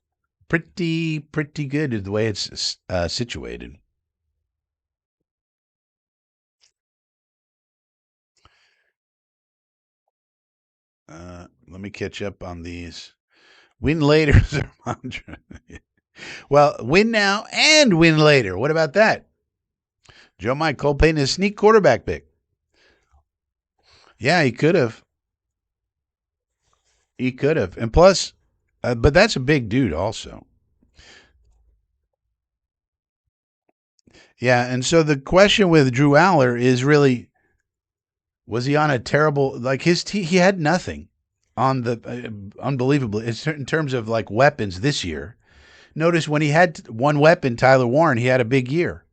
pretty good the way it's situated. Let me catch up on these. Win later. Well, win now and win later. What about that? Joe Mike Cole Payton is a sneak quarterback pick. Yeah, he could have. He could have. And plus, but that's a big dude also. Yeah, and so the question with Drew Aller is really, was he on a terrible, like he had nothing on the unbelievable in terms of like weapons this year. Notice when he had one weapon, Tyler Warren, he had a big year.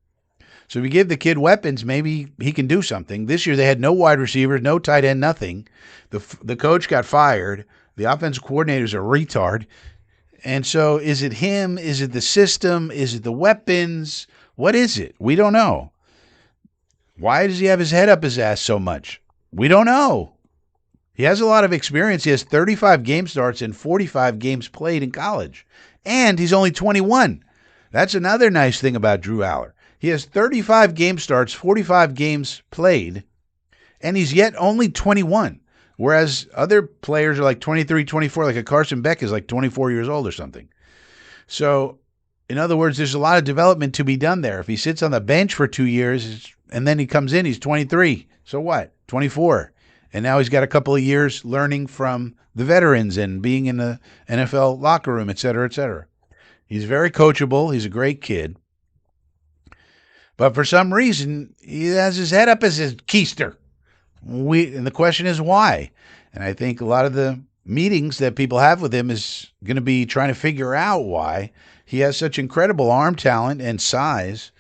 So if you give the kid weapons, maybe he can do something. This year they had no wide receivers, no tight end, nothing. The coach got fired. The offensive coordinator's a retard. And so is it him? Is it the system? Is it the weapons? What is it? We don't know. Why does he have his head up his ass so much? We don't know. He has a lot of experience. He has 35 game starts and 45 games played in college. And he's only 21. That's another nice thing about Drew Aller. He has 35 game starts, 45 games played, and he's yet only 21. Whereas other players are like 23, 24, like a Carson Beck is like 24 years old or something. So, in other words, there's a lot of development to be done there. If he sits on the bench for 2 years and then he comes in, he's 23. So what? 24. And now he's got a couple of years learning from the veterans and being in the NFL locker room, et cetera, et cetera. He's very coachable. He's a great kid. But for some reason, he has his head up as a keister. And the question is why? And I think a lot of the meetings that people have with him is going to be trying to figure out why he has such incredible arm talent and size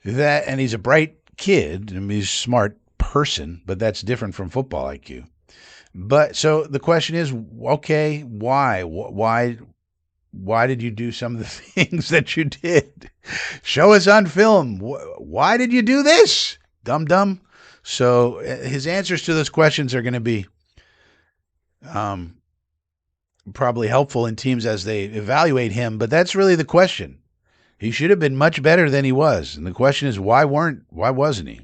and he's a bright kid. I mean, he's a smart person, but that's different from football IQ. But so the question is, okay, why? Why did you do some of the things that you did? Show us on film. Why did you do this? Dum. So his answers to those questions are going to be probably helpful in teams as they evaluate him. But that's really the question. He should have been much better than he was. And the question is, why wasn't he?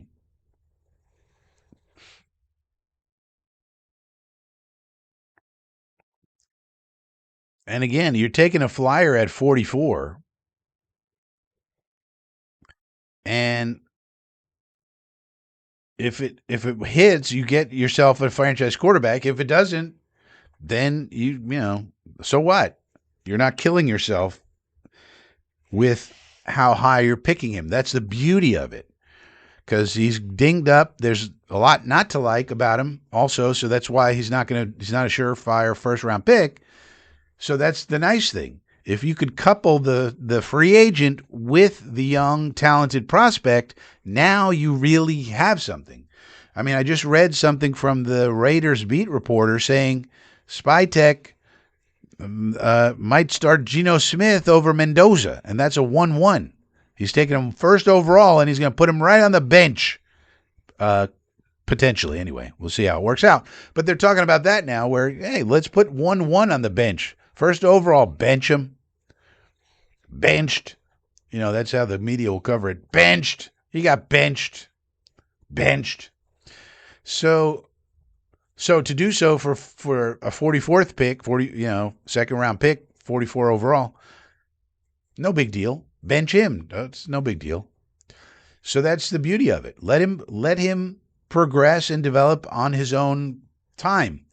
And again, you're taking a flyer at 44, and if it hits, you get yourself a franchise quarterback. If it doesn't, then you know, so what? You're not killing yourself with how high you're picking him. That's the beauty of it. Because he's dinged up. There's a lot not to like about him also, so that's why he's not a surefire first round pick. So that's the nice thing. If you could couple the free agent with the young, talented prospect, now you really have something. I mean, I just read something from the Raiders beat reporter saying Spytech might start Geno Smith over Mendoza, and that's a 1-1. He's taking him first overall, and he's going to put him right on the bench, potentially. Anyway, we'll see how it works out. But they're talking about that now where, hey, let's put 1-1 on the bench. First overall, bench him. Benched. You know, that's how the media will cover it. Benched. He got benched. Benched. So to do so for a 44th pick, second round pick, 44 overall, no big deal. Bench him. It's no big deal. So that's the beauty of it. Let him progress and develop on his own time.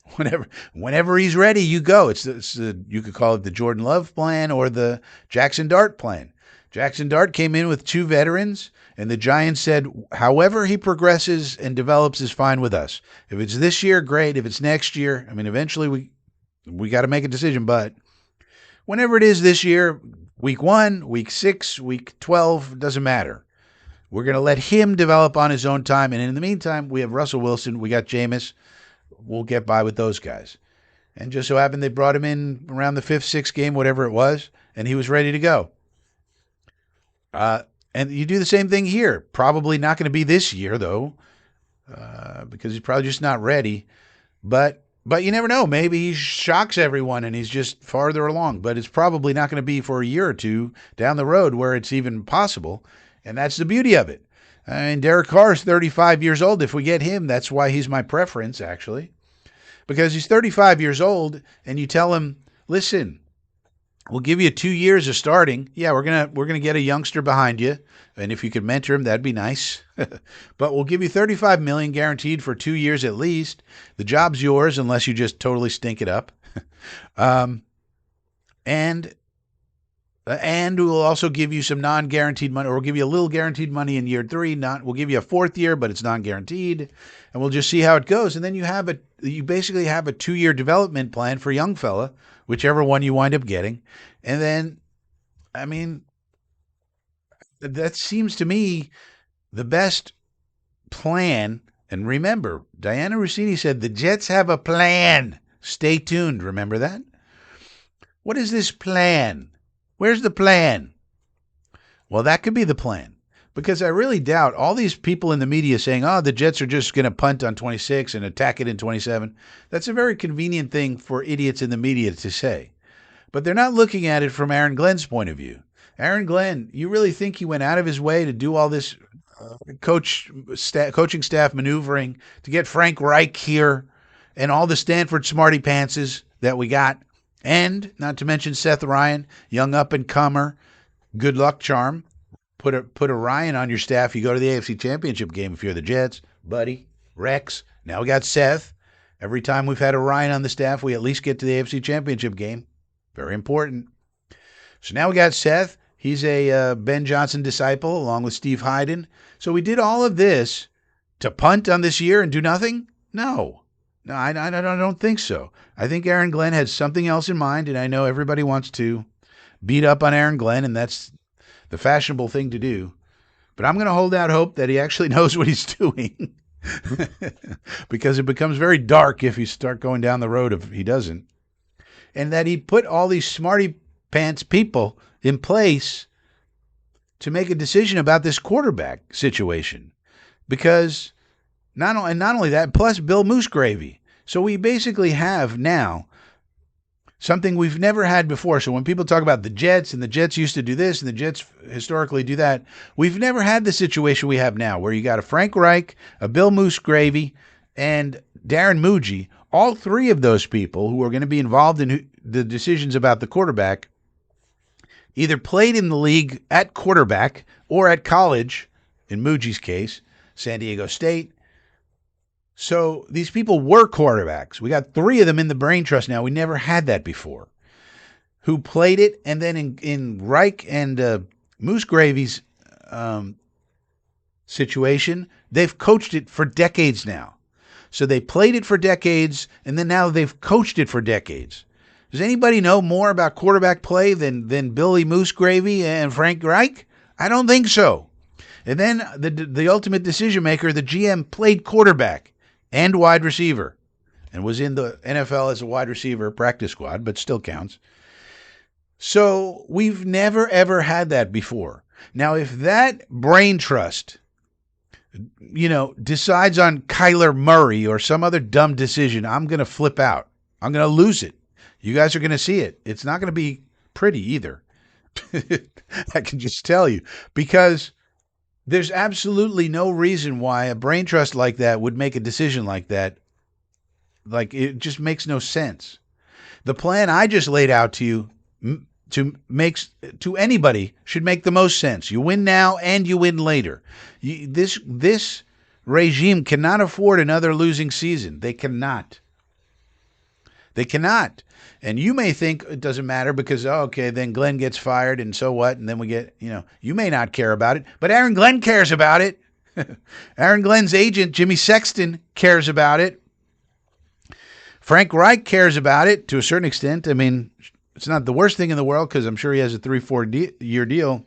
Whenever he's ready, you go. You could call it the Jordan Love plan or the Jackson Dart plan. Jackson Dart came in with 2 veterans, and the Giants said, however he progresses and develops is fine with us. If it's this year, great. If it's next year, I mean, eventually we got to make a decision, but whenever it is this year, week 1, week 6, week 12, doesn't matter. We're going to let him develop on his own time, and in the meantime, we have Russell Wilson, we got Jameis. We'll get by with those guys. And just so happened they brought him in around the 5th, 6th game, whatever it was, and he was ready to go. And you do the same thing here. Probably not going to be this year, though, because he's probably just not ready. But you never know. Maybe he shocks everyone and he's just farther along. But it's probably not going to be for a year or two down the road where it's even possible. And that's the beauty of it. And Derek Carr is 35 years old. If we get him, that's why he's my preference, actually. Because he's 35 years old, and you tell him, listen, we'll give you 2 years of starting. Yeah, we're gonna get a youngster behind you, and if you could mentor him, that'd be nice. But we'll give you $35 million guaranteed for 2 years at least. The job's yours unless you just totally stink it up. And we'll also give you some non-guaranteed money, or we'll give you a little guaranteed money in year 3. We'll give you a 4th year, but it's non-guaranteed, and we'll just see how it goes. And then you basically have a 2-year development plan for a young fella, whichever one you wind up getting. And then, I mean, that seems to me the best plan. And remember, Diana Rossini said the Jets have a plan. Stay tuned. Remember that? What is this plan? Where's the plan? Well, that could be the plan, because I really doubt all these people in the media saying, oh, the Jets are just going to punt on 26 and attack it in 27. That's a very convenient thing for idiots in the media to say. But they're not looking at it from Aaron Glenn's point of view. Aaron Glenn, you really think he went out of his way to do all this coaching staff maneuvering to get Frank Reich here and all the Stanford smarty pantses that we got? And not to mention Seth Ryan, young up-and-comer, good luck charm. Put a Ryan on your staff. You go to the AFC Championship game if you're the Jets. Buddy, Rex. Now we got Seth. Every time we've had a Ryan on the staff, we at least get to the AFC Championship game. Very important. So now we got Seth. He's a Ben Johnson disciple along with Steve Hyden. So we did all of this to punt on this year and do nothing? No, I don't think so. I think Aaron Glenn had something else in mind, and I know everybody wants to beat up on Aaron Glenn, and that's the fashionable thing to do. But I'm going to hold out hope that he actually knows what he's doing, because it becomes very dark if you start going down the road if he doesn't. And that he put all these smarty pants people in place to make a decision about this quarterback situation. Because not only that, plus Bill Moosegravy. So we basically have now something we've never had before. So when people talk about the Jets, and the Jets used to do this, and the Jets historically do that, we've never had the situation we have now, where you got a Frank Reich, a Bill Moosegravy, and Darren Muji. All 3 of those people who are going to be involved in the decisions about the quarterback either played in the league at quarterback or at college, in Muji's case, San Diego State. So these people were quarterbacks. We got 3 of them in the brain trust now. We never had that before. Who played it, and then in Reich and Moosegravy's situation, they've coached it for decades now. So they played it for decades, and then now they've coached it for decades. Does anybody know more about quarterback play than Billy Moosegravy and Frank Reich? I don't think so. And then the ultimate decision maker, the GM, played quarterback and wide receiver, and was in the NFL as a wide receiver practice squad, but still counts. So we've never, ever had that before. Now, if that brain trust, decides on Kyler Murray or some other dumb decision, I'm going to flip out. I'm going to lose it. You guys are going to see it. It's not going to be pretty either. I can just tell you, because there's absolutely no reason why a brain trust like that would make a decision like that. Like, it just makes no sense. The plan I just laid out to you to anybody should make the most sense. You win now and you win later. This regime cannot afford another losing season. They cannot. They cannot. And you may think it doesn't matter because, oh, okay, then Glenn gets fired and so what? And then we get, you may not care about it, but Aaron Glenn cares about it. Aaron Glenn's agent, Jimmy Sexton, cares about it. Frank Reich cares about it to a certain extent. I mean, it's not the worst thing in the world because I'm sure he has a 3-4 year deal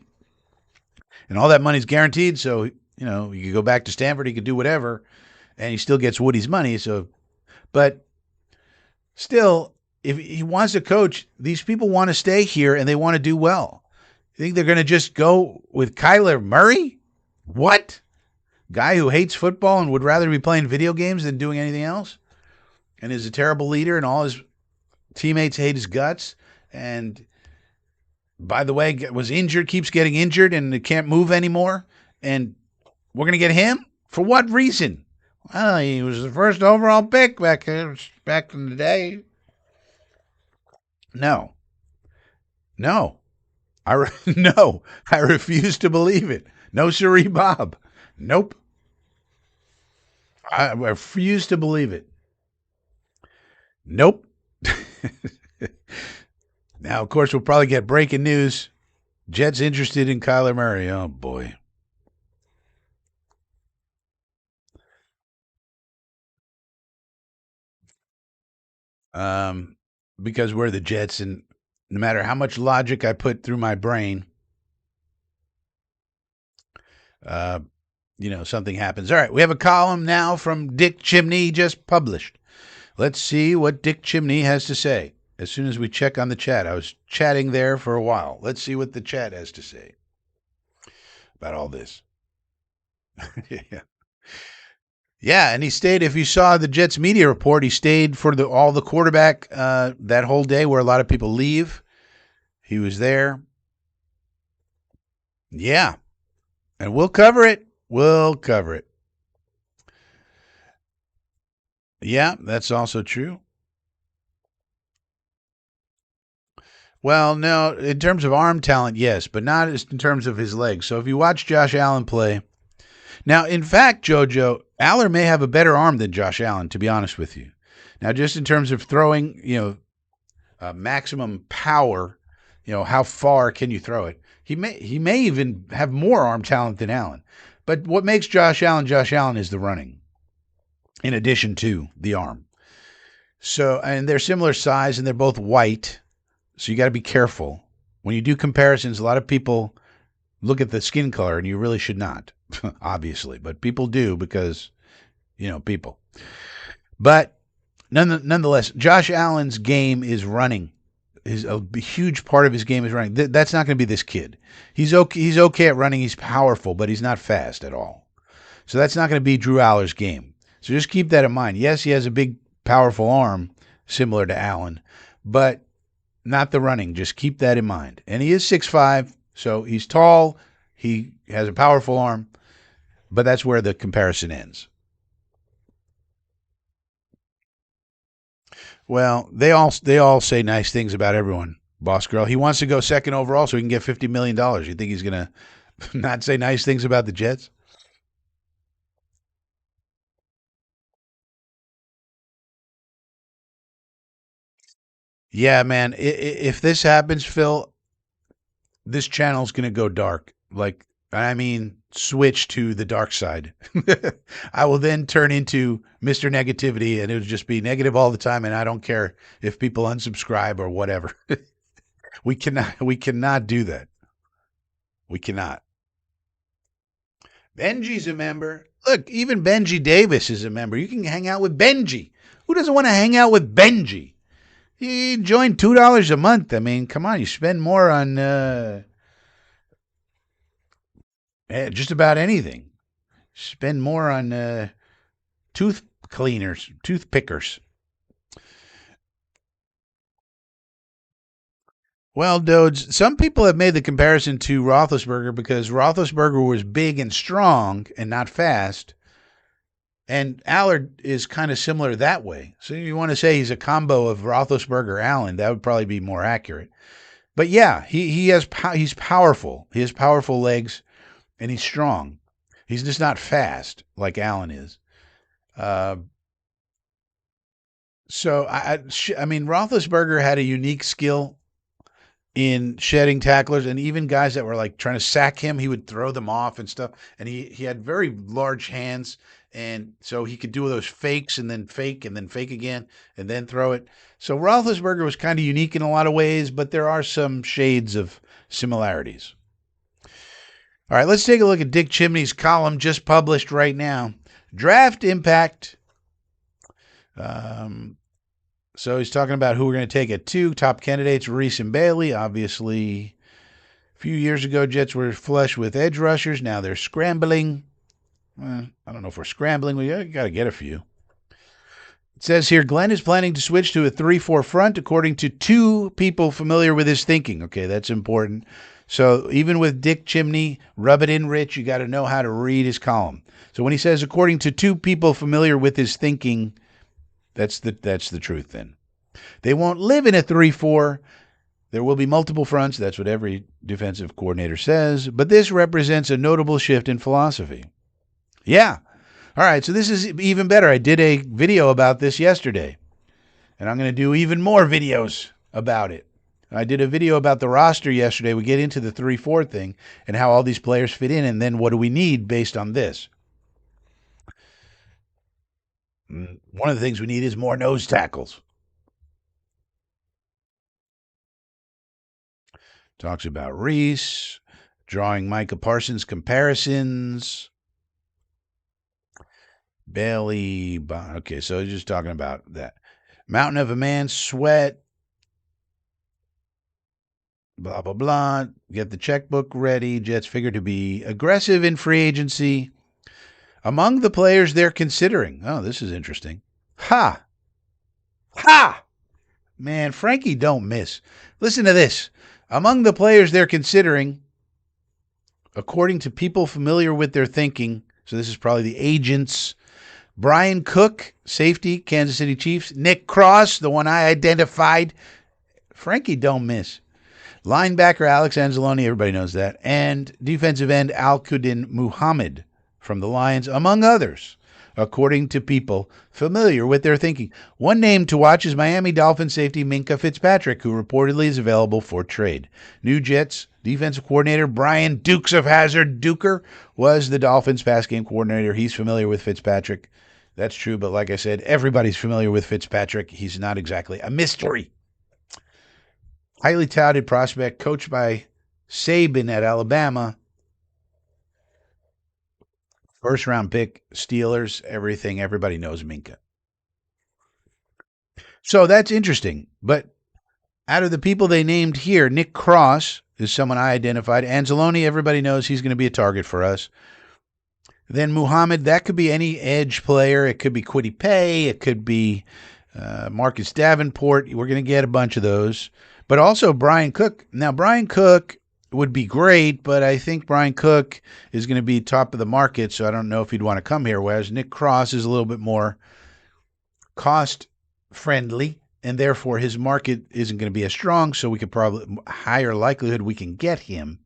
and all that money's guaranteed. So, he could go back to Stanford, he could do whatever, and he still gets Woody's money. So, but still, if he wants to coach, these people want to stay here and they want to do well. You think they're going to just go with Kyler Murray? What? Guy who hates football and would rather be playing video games than doing anything else? And is a terrible leader and all his teammates hate his guts. And by the way, was injured, keeps getting injured and can't move anymore. And we're going to get him? For what reason? Well, he was the first overall pick back in the day. No. No. No. I refuse to believe it. No, siree, Bob. Nope. I refuse to believe it. Nope. Now, of course, we'll probably get breaking news. Jets interested in Kyler Murray. Oh, boy. Because we're the Jets, and no matter how much logic I put through my brain, something happens. All right, we have a column now from Dick Chimney just published. Let's see what Dick Chimney has to say. As soon as we check on the chat, I was chatting there for a while. Let's see what the chat has to say about all this. Yeah. Yeah, and he stayed. If you saw the Jets media report, he stayed for all the quarterback that whole day where a lot of people leave. He was there. Yeah, and we'll cover it. We'll cover it. Yeah, that's also true. Well, no, in terms of arm talent, yes, but not in terms of his legs. So if you watch Josh Allen play, now, in fact, JoJo, Aller may have a better arm than Josh Allen, to be honest with you. Now, just in terms of throwing, maximum power, how far can you throw it? He may even have more arm talent than Allen. But what makes Josh Allen is the running, in addition to the arm. So, and they're similar size, and they're both white. So you got to be careful when you do comparisons. A lot of people look at the skin color, and you really should not, obviously, but people do because, people. But nonetheless, Josh Allen's game is running. A huge part of his game is running. That's not going to be this kid. He's okay at running. He's powerful, but he's not fast at all. So that's not going to be Drew Aller's game. So just keep that in mind. Yes, he has a big, powerful arm, similar to Allen, but not the running. Just keep that in mind. And he is 6'5", so he's tall. He has a powerful arm, but that's where the comparison ends. Well, they all say nice things about everyone, Boss Girl. He wants to go second overall so he can get $50 million. You think he's going to not say nice things about the Jets? Yeah, man. If this happens, Phil, this channel's going to go dark. Like, I mean, switch to the dark side. I will then turn into Mr. Negativity, and it would just be negative all the time, and I don't care if people unsubscribe or whatever. We cannot do that. We cannot. Benji's a member. Look, even Benji Davis is a member. You can hang out with Benji. Who doesn't want to hang out with Benji? He joined $2 a month. I mean, come on, you spend more on just about anything. Spend more on tooth cleaners, tooth pickers. Well, Dodes, some people have made the comparison to Roethlisberger because Roethlisberger was big and strong and not fast. And Allard is kind of similar that way. So you want to say he's a combo of Roethlisberger Allen, that would probably be more accurate. But yeah, he's powerful. He has powerful legs, and he's strong. He's just not fast like Allen is. So I mean, Roethlisberger had a unique skill in shedding tacklers, and even guys that were like trying to sack him, he would throw them off and stuff. And he had very large hands, and so he could do those fakes and then fake again and then throw it. So Roethlisberger was kind of unique in a lot of ways, but there are some shades of similarities. All right, let's take a look at Dick Chimney's column just published right now. Draft impact. Um, so he's talking about who we're going to take at 2. Top candidates, Reese and Bailey. Obviously, a few years ago, Jets were flush with edge rushers. Now they're scrambling. I don't know if we're scrambling. We got to get a few. It says here, Glenn is planning to switch to a 3-4 front, according to 2 people familiar with his thinking. Okay, that's important. So even with Dick Chimney, rub it in, Rich, you got to know how to read his column. So when he says, according to 2 people familiar with his thinking, that's the truth then. They won't live in a 3-4. There will be multiple fronts. That's what every defensive coordinator says. But this represents a notable shift in philosophy. Yeah. All right. So this is even better. I did a video about this yesterday, and I'm going to do even more videos about it. I did a video about the roster yesterday. We get into the 3-4 thing and how all these players fit in, and then what do we need based on this? One of the things we need is more nose tackles. Talks about Reese, drawing Micah Parsons comparisons. Bailey, okay, so he's just talking about that. Mountain of a man, sweat, blah, blah, blah. Get the checkbook ready. Jets figure to be aggressive in free agency. Among the players they're considering. Oh, this is interesting. Ha! Ha! Man, Frankie don't miss. Listen to this. Among the players they're considering, according to people familiar with their thinking, so this is probably the agents, Brian Cook, safety, Kansas City Chiefs. Nick Cross, the one I identified. Frankie don't miss. Linebacker Alex Anzalone, everybody knows that. And defensive end Al-Quddin Muhammad from the Lions, among others, according to people familiar with their thinking. One name to watch is Miami Dolphins safety Minkah Fitzpatrick, who reportedly is available for trade. New Jets defensive coordinator Brian Dukes of Hazzard Duker was the Dolphins pass game coordinator. He's familiar with Fitzpatrick. That's true, but like I said, everybody's familiar with Fitzpatrick. He's not exactly a mystery. Highly touted prospect, coached by Saban at Alabama. First round pick, Steelers, everything. Everybody knows Minkah. So that's interesting. But out of the people they named here, Nick Cross is someone I identified. Anzalone, everybody knows he's going to be a target for us. Then Muhammad, that could be any edge player. It could be Kwity Paye. It could be Marcus Davenport. We're going to get a bunch of those. But also Brian Cook. Now, Brian Cook would be great, but I think Brian Cook is going to be top of the market, so I don't know if he'd want to come here, whereas Nick Cross is a little bit more cost-friendly, and therefore his market isn't going to be as strong, so we could probably higher likelihood we can get him.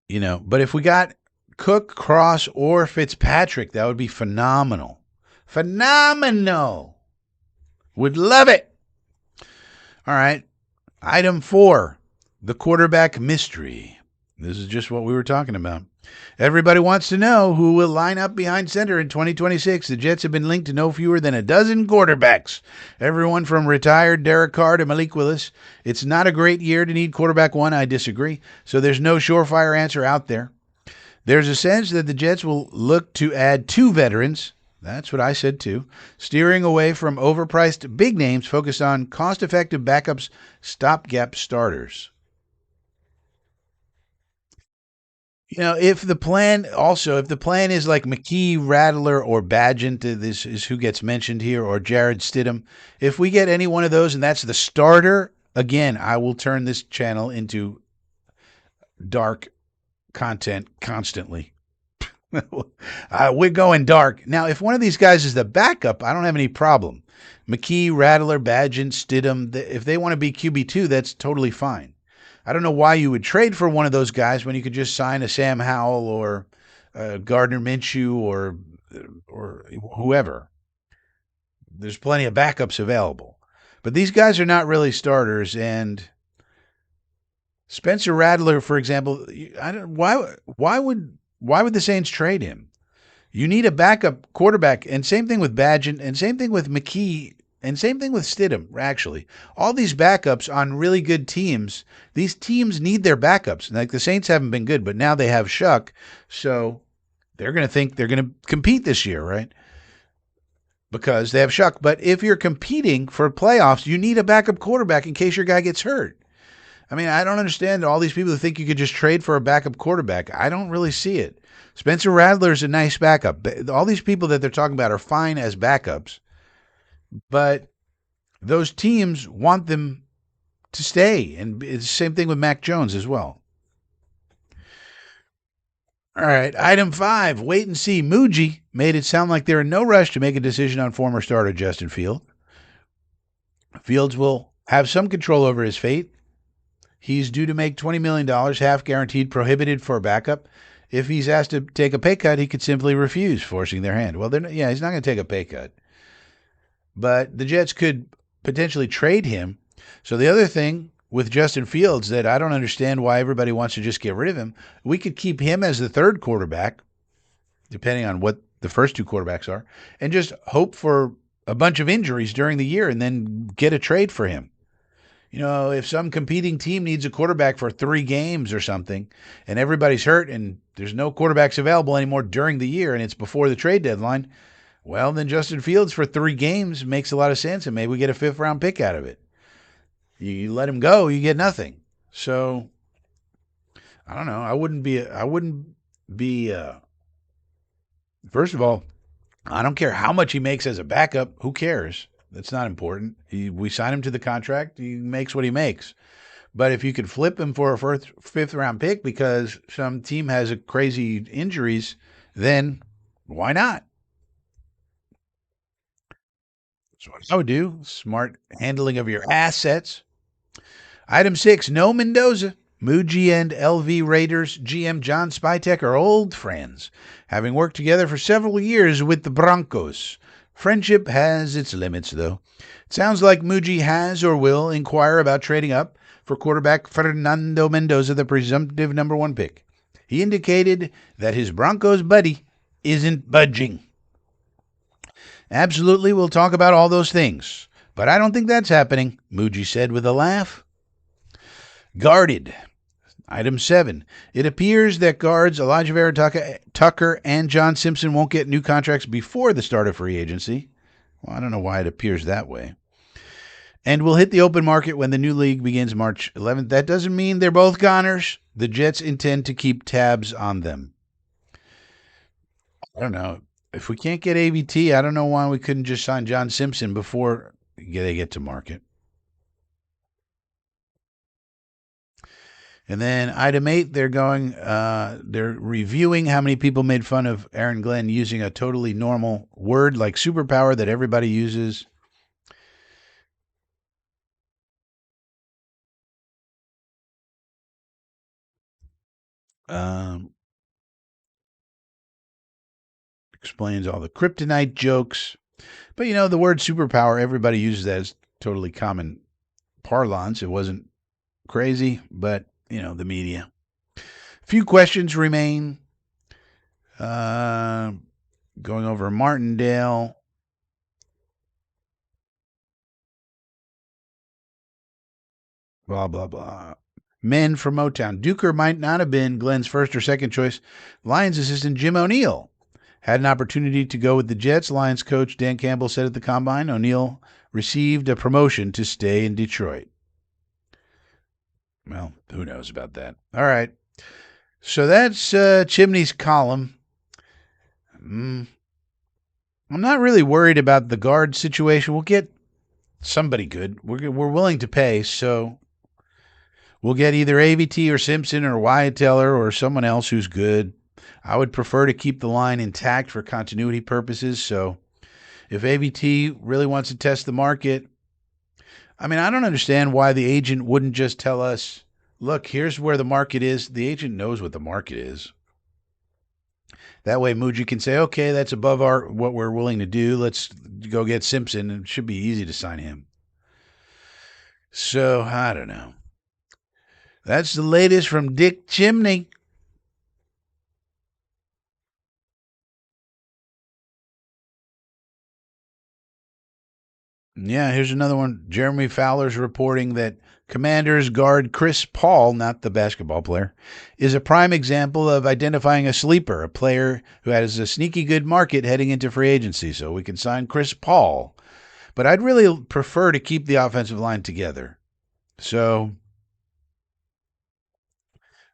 But if we got Cook, Cross, or Fitzpatrick, that would be phenomenal. Phenomenal. Would love it. All right. Item 4, the quarterback mystery. This is just what we were talking about. Everybody wants to know who will line up behind center in 2026. The Jets have been linked to no fewer than a dozen quarterbacks. Everyone from retired Derek Carr to Malik Willis. It's not a great year to need quarterback one. I disagree. So there's no surefire answer out there. There's a sense that the Jets will look to add 2 veterans. That's what I said too. Steering away from overpriced big names, focused on cost-effective backups, stopgap starters. If the plan is like McKee, Rattler, or Badgett, this is who gets mentioned here, or Jared Stidham, if we get any one of those and that's the starter, again, I will turn this channel into dark content constantly. We're going dark. Now, if one of these guys is the backup, I don't have any problem. McKee, Rattler, Badgett, Stidham, if they want to be QB2, that's totally fine. I don't know why you would trade for one of those guys when you could just sign a Sam Howell or Gardner Minshew or whoever. there's plenty of backups available. But these guys are not really starters. And Spencer Rattler, for example, I don't why would the Saints trade him? You need a backup quarterback, and same thing with Badgett, and same thing with McKee, and same thing with Stidham. Actually, all these backups on really good teams. These teams need their backups. Like the Saints haven't been good, but now they have Shuck, so they're going to think they're going to compete this year, right? Because they have Shuck. But if you're competing for playoffs, you need a backup quarterback in case your guy gets hurt. I mean, I don't understand all these people who think you could just trade for a backup quarterback. I don't really see it. Spencer Rattler is a nice backup. All these people that they're talking about are fine as backups, but those teams want them to stay. And it's the same thing with Mac Jones as well. All right, item 5, wait and see. Muji made it sound like they're in no rush to make a decision on former starter Justin Fields. Fields will have some control over his fate. He's due to make $20 million, half guaranteed, prohibited for a backup. If he's asked to take a pay cut, he could simply refuse, forcing their hand. Well, yeah, he's not going to take a pay cut. But the Jets could potentially trade him. So the other thing with Justin Fields that I don't understand why everybody wants to just get rid of him, we could keep him as the third quarterback, depending on what the first two quarterbacks are, and just hope for a bunch of injuries during the year and then get a trade for him. You know, if some competing team needs a quarterback for 3 games or something, and everybody's hurt and there's no quarterbacks available anymore during the year and it's before the trade deadline, well, then Justin Fields for 3 games makes a lot of sense, and maybe we get a 5th-round pick out of it. You let him go, you get nothing. So, I don't know. I wouldn't be. First of all, I don't care how much he makes as a backup. Who cares? That's not important. We sign him to the contract. He makes what he makes. But if you could flip him for a 5th-round pick because some team has a crazy injuries, then why not? That's what I would do. Smart handling of your assets. Item 6, no Mendoza. Muji and LV Raiders GM John Spytek are old friends, having worked together for several years with the Broncos. Friendship has its limits, though. It sounds like Muji has or will inquire about trading up for quarterback Fernando Mendoza, the presumptive number 1 pick. He indicated that his Broncos buddy isn't budging. Absolutely, we'll talk about all those things, but I don't think that's happening, Muji said with a laugh. Guarded. Item 7. It appears that guards Elijah Vera Tucker and John Simpson won't get new contracts before the start of free agency. Well, I don't know why it appears that way. And will hit the open market when the new league begins March 11th. That doesn't mean they're both goners. The Jets intend to keep tabs on them. I don't know. If we can't get AVT, I don't know why we couldn't just sign John Simpson before they get to market. And then item 8, they're reviewing how many people made fun of Aaron Glenn using a totally normal word like superpower that everybody uses. Explains all the kryptonite jokes. But, the word superpower, everybody uses that as totally common parlance. It wasn't crazy, but, the media. Few questions remain. Going over Martindale. Blah, blah, blah. Men from Motown. Duker might not have been Glenn's first or second choice. Lions assistant Jim O'Neill had an opportunity to go with the Jets. Lions coach Dan Campbell said at the Combine, O'Neill received a promotion to stay in Detroit. Well, who knows about that? All right. So that's Chimney's column. I'm not really worried about the guard situation. We'll get somebody good. We're willing to pay, so we'll get either AVT or Simpson or Wyatt Teller or someone else who's good. I would prefer to keep the line intact for continuity purposes. So if AVT really wants to test the market, I don't understand why the agent wouldn't just tell us, look, here's where the market is. The agent knows what the market is. That way, Muji can say, "Okay, that's above our what we're willing to do. Let's go get Simpson." And it should be easy to sign him. So I don't know. That's the latest from Dick Chimney. Yeah, here's another one. Jeremy Fowler's reporting that Commanders guard Chris Paul, not the basketball player, is a prime example of identifying a sleeper, a player who has a sneaky good market heading into free agency. So we can sign Chris Paul. But I'd really prefer to keep the offensive line together. So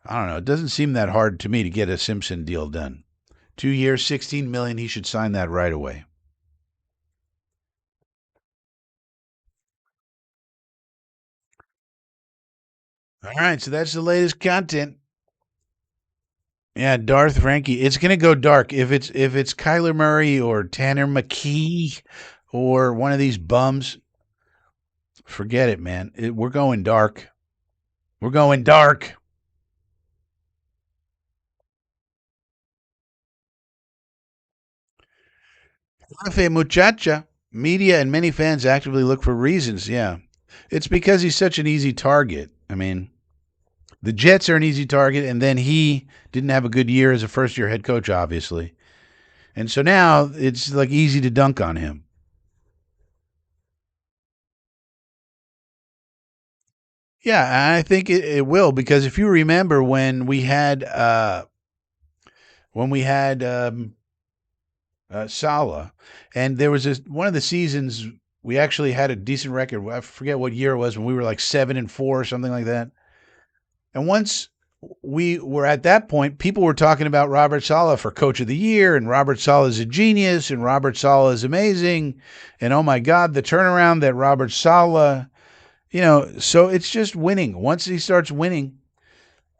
I don't know. It doesn't seem that hard to me to get a Simpson deal done. 2 years, 16 million. He should sign that right away. All right, so that's the latest content. Yeah, Darth Frankie. It's gonna go dark if it's Kyler Murray or Tanner McKee or one of these bums. Forget it, man. We're going dark. We're going dark. Cafe muchacha. Media and many fans actively look for reasons. Yeah, it's because he's such an easy target. I mean, the Jets are an easy target, and then he didn't have a good year as a first-year head coach, obviously, and so now it's like easy to dunk on him. Yeah, I think it will because if you remember when we had Salah, and there was one of the seasons we actually had a decent record. I forget what year it was when we were like 7-4 or something like that. And once we were at that point, people were talking about Robert Salah for Coach of the Year, and Robert Salah is a genius, and Robert Salah is amazing, and oh my God, the turnaround that Robert Salah. So it's just winning. Once he starts winning,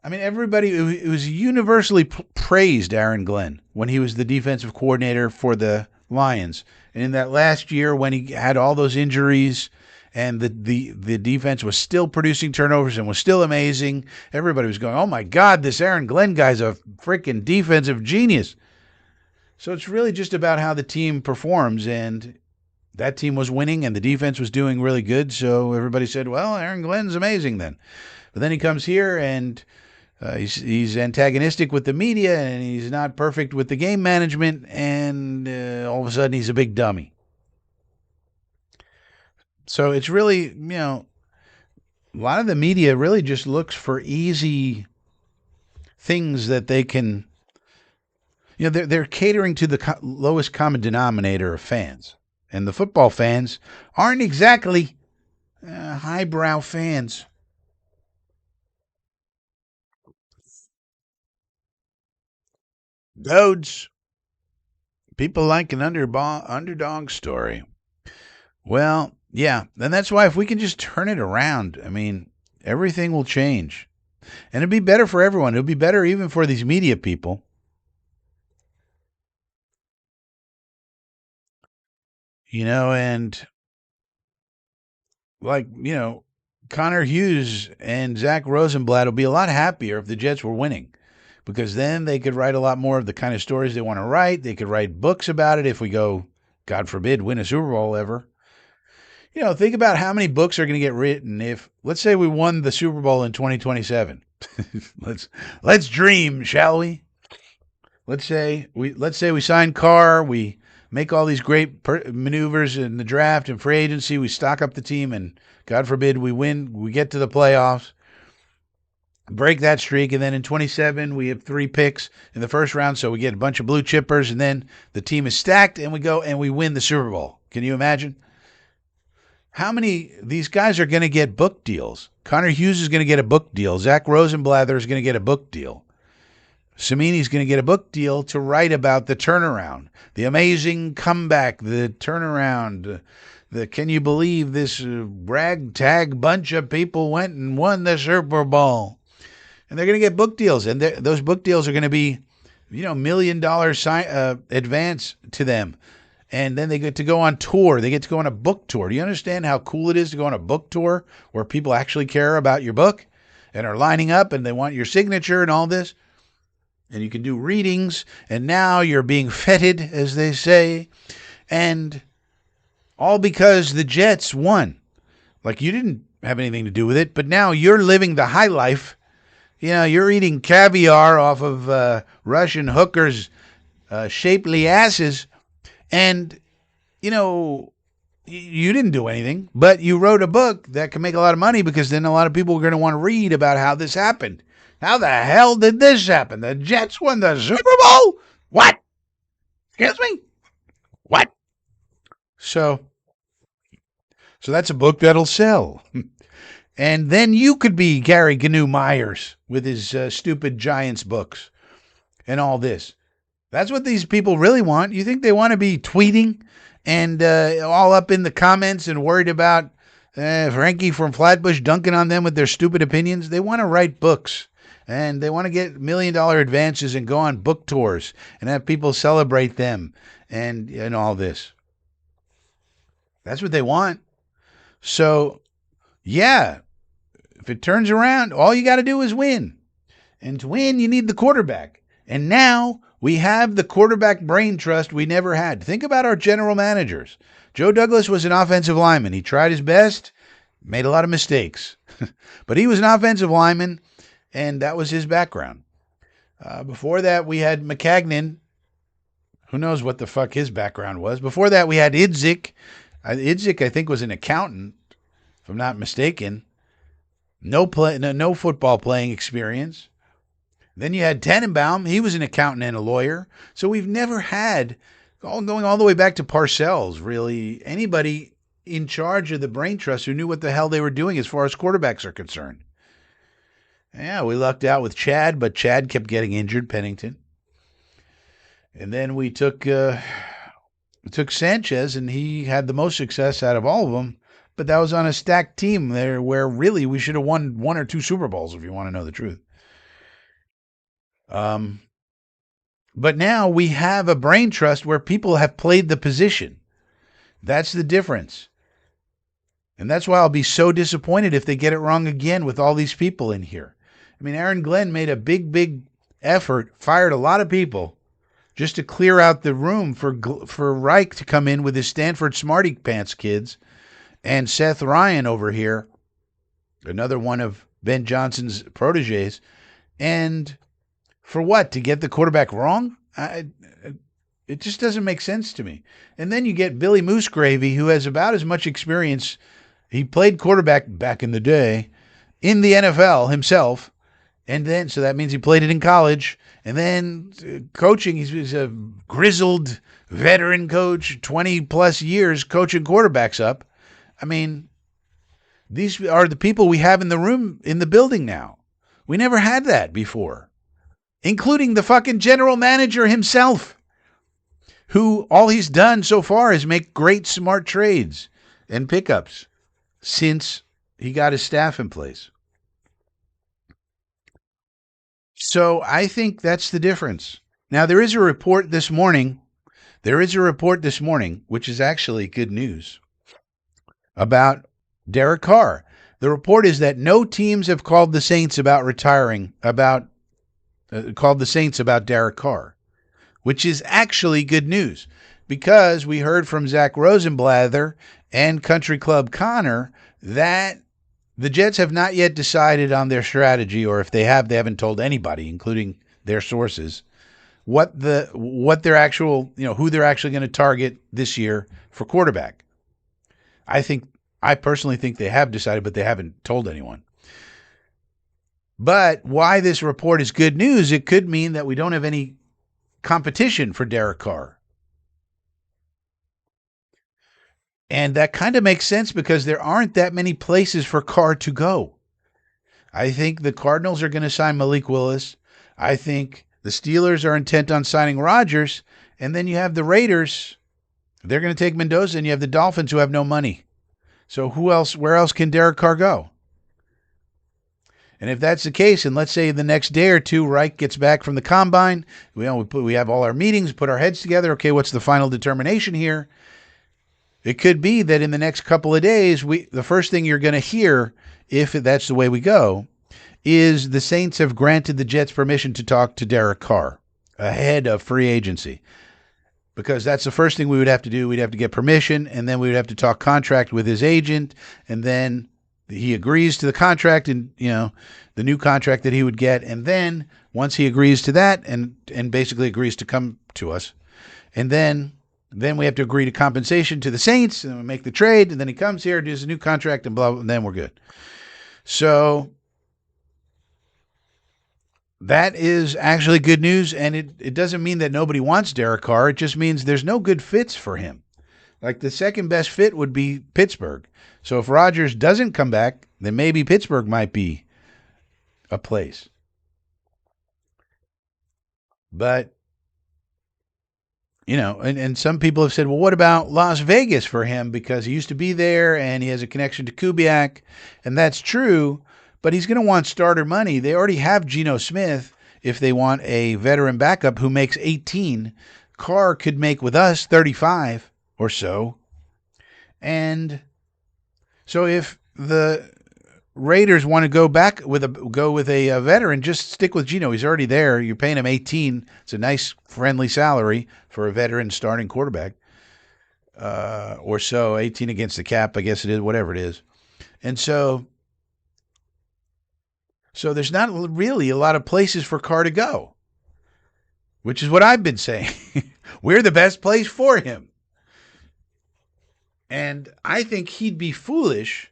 I mean, everybody, it was universally praised Aaron Glenn when he was the defensive coordinator for the Lions. And in that last year when he had all those injuries and the defense was still producing turnovers and was still amazing, everybody was going, oh my God, this Aaron Glenn guy's a freaking defensive genius. So it's really just about how the team performs. And that team was winning and the defense was doing really good. So everybody said, well, Aaron Glenn's amazing then. But then he comes here and he's antagonistic with the media and he's not perfect with the game management. And all of a sudden he's a big dummy. So it's really, a lot of the media really just looks for easy things that they can, they're catering to the lowest common denominator of fans. And the football fans aren't exactly highbrow fans. Goads. People like an underdog story. Well, yeah. And that's why if we can just turn it around, I mean, everything will change. And it'd be better for everyone. It'll be better even for these media people. And like, Connor Hughes and Zach Rosenblatt will be a lot happier if the Jets were winning because then they could write a lot more of the kind of stories they want to write. They could write books about it if we go, God forbid, win a Super Bowl ever. Think about how many books are going to get written if, let's say, we won the Super Bowl in 2027. let's dream, shall we? Let's say we sign Carr, we make all these great maneuvers in the draft and free agency, we stock up the team, and God forbid we win, we get to the playoffs, break that streak, and then in 27 we have 3 picks in the first round, so we get a bunch of blue chippers, and then the team is stacked, and we go and we win the Super Bowl. Can you imagine? How many these guys are going to get book deals? Connor Hughes is going to get a book deal. Zach Rosenblatt is going to get a book deal. Samini's going to get a book deal to write about the turnaround, the amazing comeback, the turnaround. Can you believe this ragtag bunch of people went and won the Super Bowl? And they're going to get book deals, and those book deals are going to be, $1 million advance to them. And then they get to go on tour. They get to go on a book tour. Do you understand how cool it is to go on a book tour where people actually care about your book and are lining up and they want your signature and all this? and you can do readings, and now you're being feted, as they say, and all because the Jets won. Like, you didn't have anything to do with it, but now you're living the high life. You know, you're eating caviar off of Russian hookers' shapely asses, and, you know, you didn't do anything, but you wrote a book that can make a lot of money because then a lot of people are going to want to read about how this happened. How the hell did this happen? The Jets won the Super Bowl? What? Excuse me? What? So that's a book that'll sell. And then you could be Gary Gnu Myers with his stupid Giants books and all this. That's what these people really want. You think they want to be tweeting and all up in the comments and worried about Frankie from Flatbush dunking on them with their stupid opinions? They want to write books, and they want to get $1 million advances and go on book tours and have people celebrate them and all this. That's what they want. So, yeah, if it turns around, all you got to do is win. And to win, you need the quarterback. And now we have the quarterback brain trust we never had. Think about our general managers. Joe Douglas was an offensive lineman. He tried his best, made a lot of mistakes. But he was an offensive lineman, and that was his background. Before that, we had McCagnon. Who knows what the fuck his background was. Before that, we had Idzik. Idzik, I think, was an accountant, if I'm not mistaken. No football playing experience. Then you had Tannenbaum. He was an accountant and a lawyer. So we've never had, going all the way back to Parcells, really, anybody in charge of the brain trust who knew what the hell they were doing as far as quarterbacks are concerned. Yeah, we lucked out with Chad, but Chad kept getting injured, Pennington. And then we took Sanchez, and he had the most success out of all of them. But that was on a stacked team there where really we should have won 1 or 2 Super Bowls, if you want to know the truth. But now we have a brain trust where people have played the position. That's the difference. And that's why I'll be so disappointed if they get it wrong again with all these people in here. I mean, Aaron Glenn made a big effort, fired a lot of people just to clear out the room for Reich to come in with his Stanford Smarty Pants kids and Seth Ryan over here, another one of Ben Johnson's proteges. And for what? To get the quarterback wrong? It just doesn't make sense to me. And then you get Billy Moosegravy, who has about as much experience. He played quarterback back in the day in the NFL himself. And then, so that means he played it in college. And then coaching, he's a grizzled veteran coach, 20 plus years coaching quarterbacks up. I mean, these are the people we have in the room, in the building now. We never had that before, including the fucking general manager himself, who all he's done so far is make great, smart trades and pickups since he got his staff in place. So I think that's the difference. Now, there is a report this morning, which is actually good news, about Derek Carr. The report is that no teams have called the Saints about Derek Carr, which is actually good news, because we heard from Zach Rosenblather and Country Club Connor that the Jets have not yet decided on their strategy, or if they have, they haven't told anybody, including their sources, what their actual, who they're actually going to target this year for quarterback. I personally think they have decided, but they haven't told anyone. But why this report is good news, it could mean that we don't have any competition for Derek Carr. And that kind of makes sense because there aren't that many places for Carr to go. I think the Cardinals are going to sign Malik Willis. I think the Steelers are intent on signing Rodgers. And then you have the Raiders. They're going to take Mendoza, and you have the Dolphins, who have no money. So where else can Derek Carr go? And if that's the case, and let's say the next day or two, Reich gets back from the combine, we have all our meetings, put our heads together. Okay, what's the final determination here? It could be that in the next couple of days, the first thing you're going to hear, if that's the way we go, is the Saints have granted the Jets permission to talk to Derek Carr ahead of free agency. Because that's the first thing we would have to do. We'd have to get permission, and then we would have to talk contract with his agent, and then he agrees to the contract and, the new contract that he would get. And then once he agrees to that and basically agrees to come to us, and then we have to agree to compensation to the Saints, and we make the trade, and then he comes here, does a new contract, and blah, blah, and then we're good. So that is actually good news, and it doesn't mean that nobody wants Derek Carr. It just means there's no good fits for him. Like the second best fit would be Pittsburgh. So if Rodgers doesn't come back, then maybe Pittsburgh might be a place. But, and some people have said, well, what about Las Vegas for him? Because he used to be there and he has a connection to Kubiak, and that's true. But he's going to want starter money. They already have Geno Smith if they want a veteran backup who makes 18. Carr could make with us 35 or so. And so if the Raiders want to go with a veteran, just stick with Geno. He's already there. You're paying him 18. It's a nice, friendly salary for a veteran starting quarterback. Or so, 18 against the cap, I guess it is, whatever it is. And so there's not really a lot of places for Carr to go, which is what I've been saying. We're the best place for him. And I think he'd be foolish.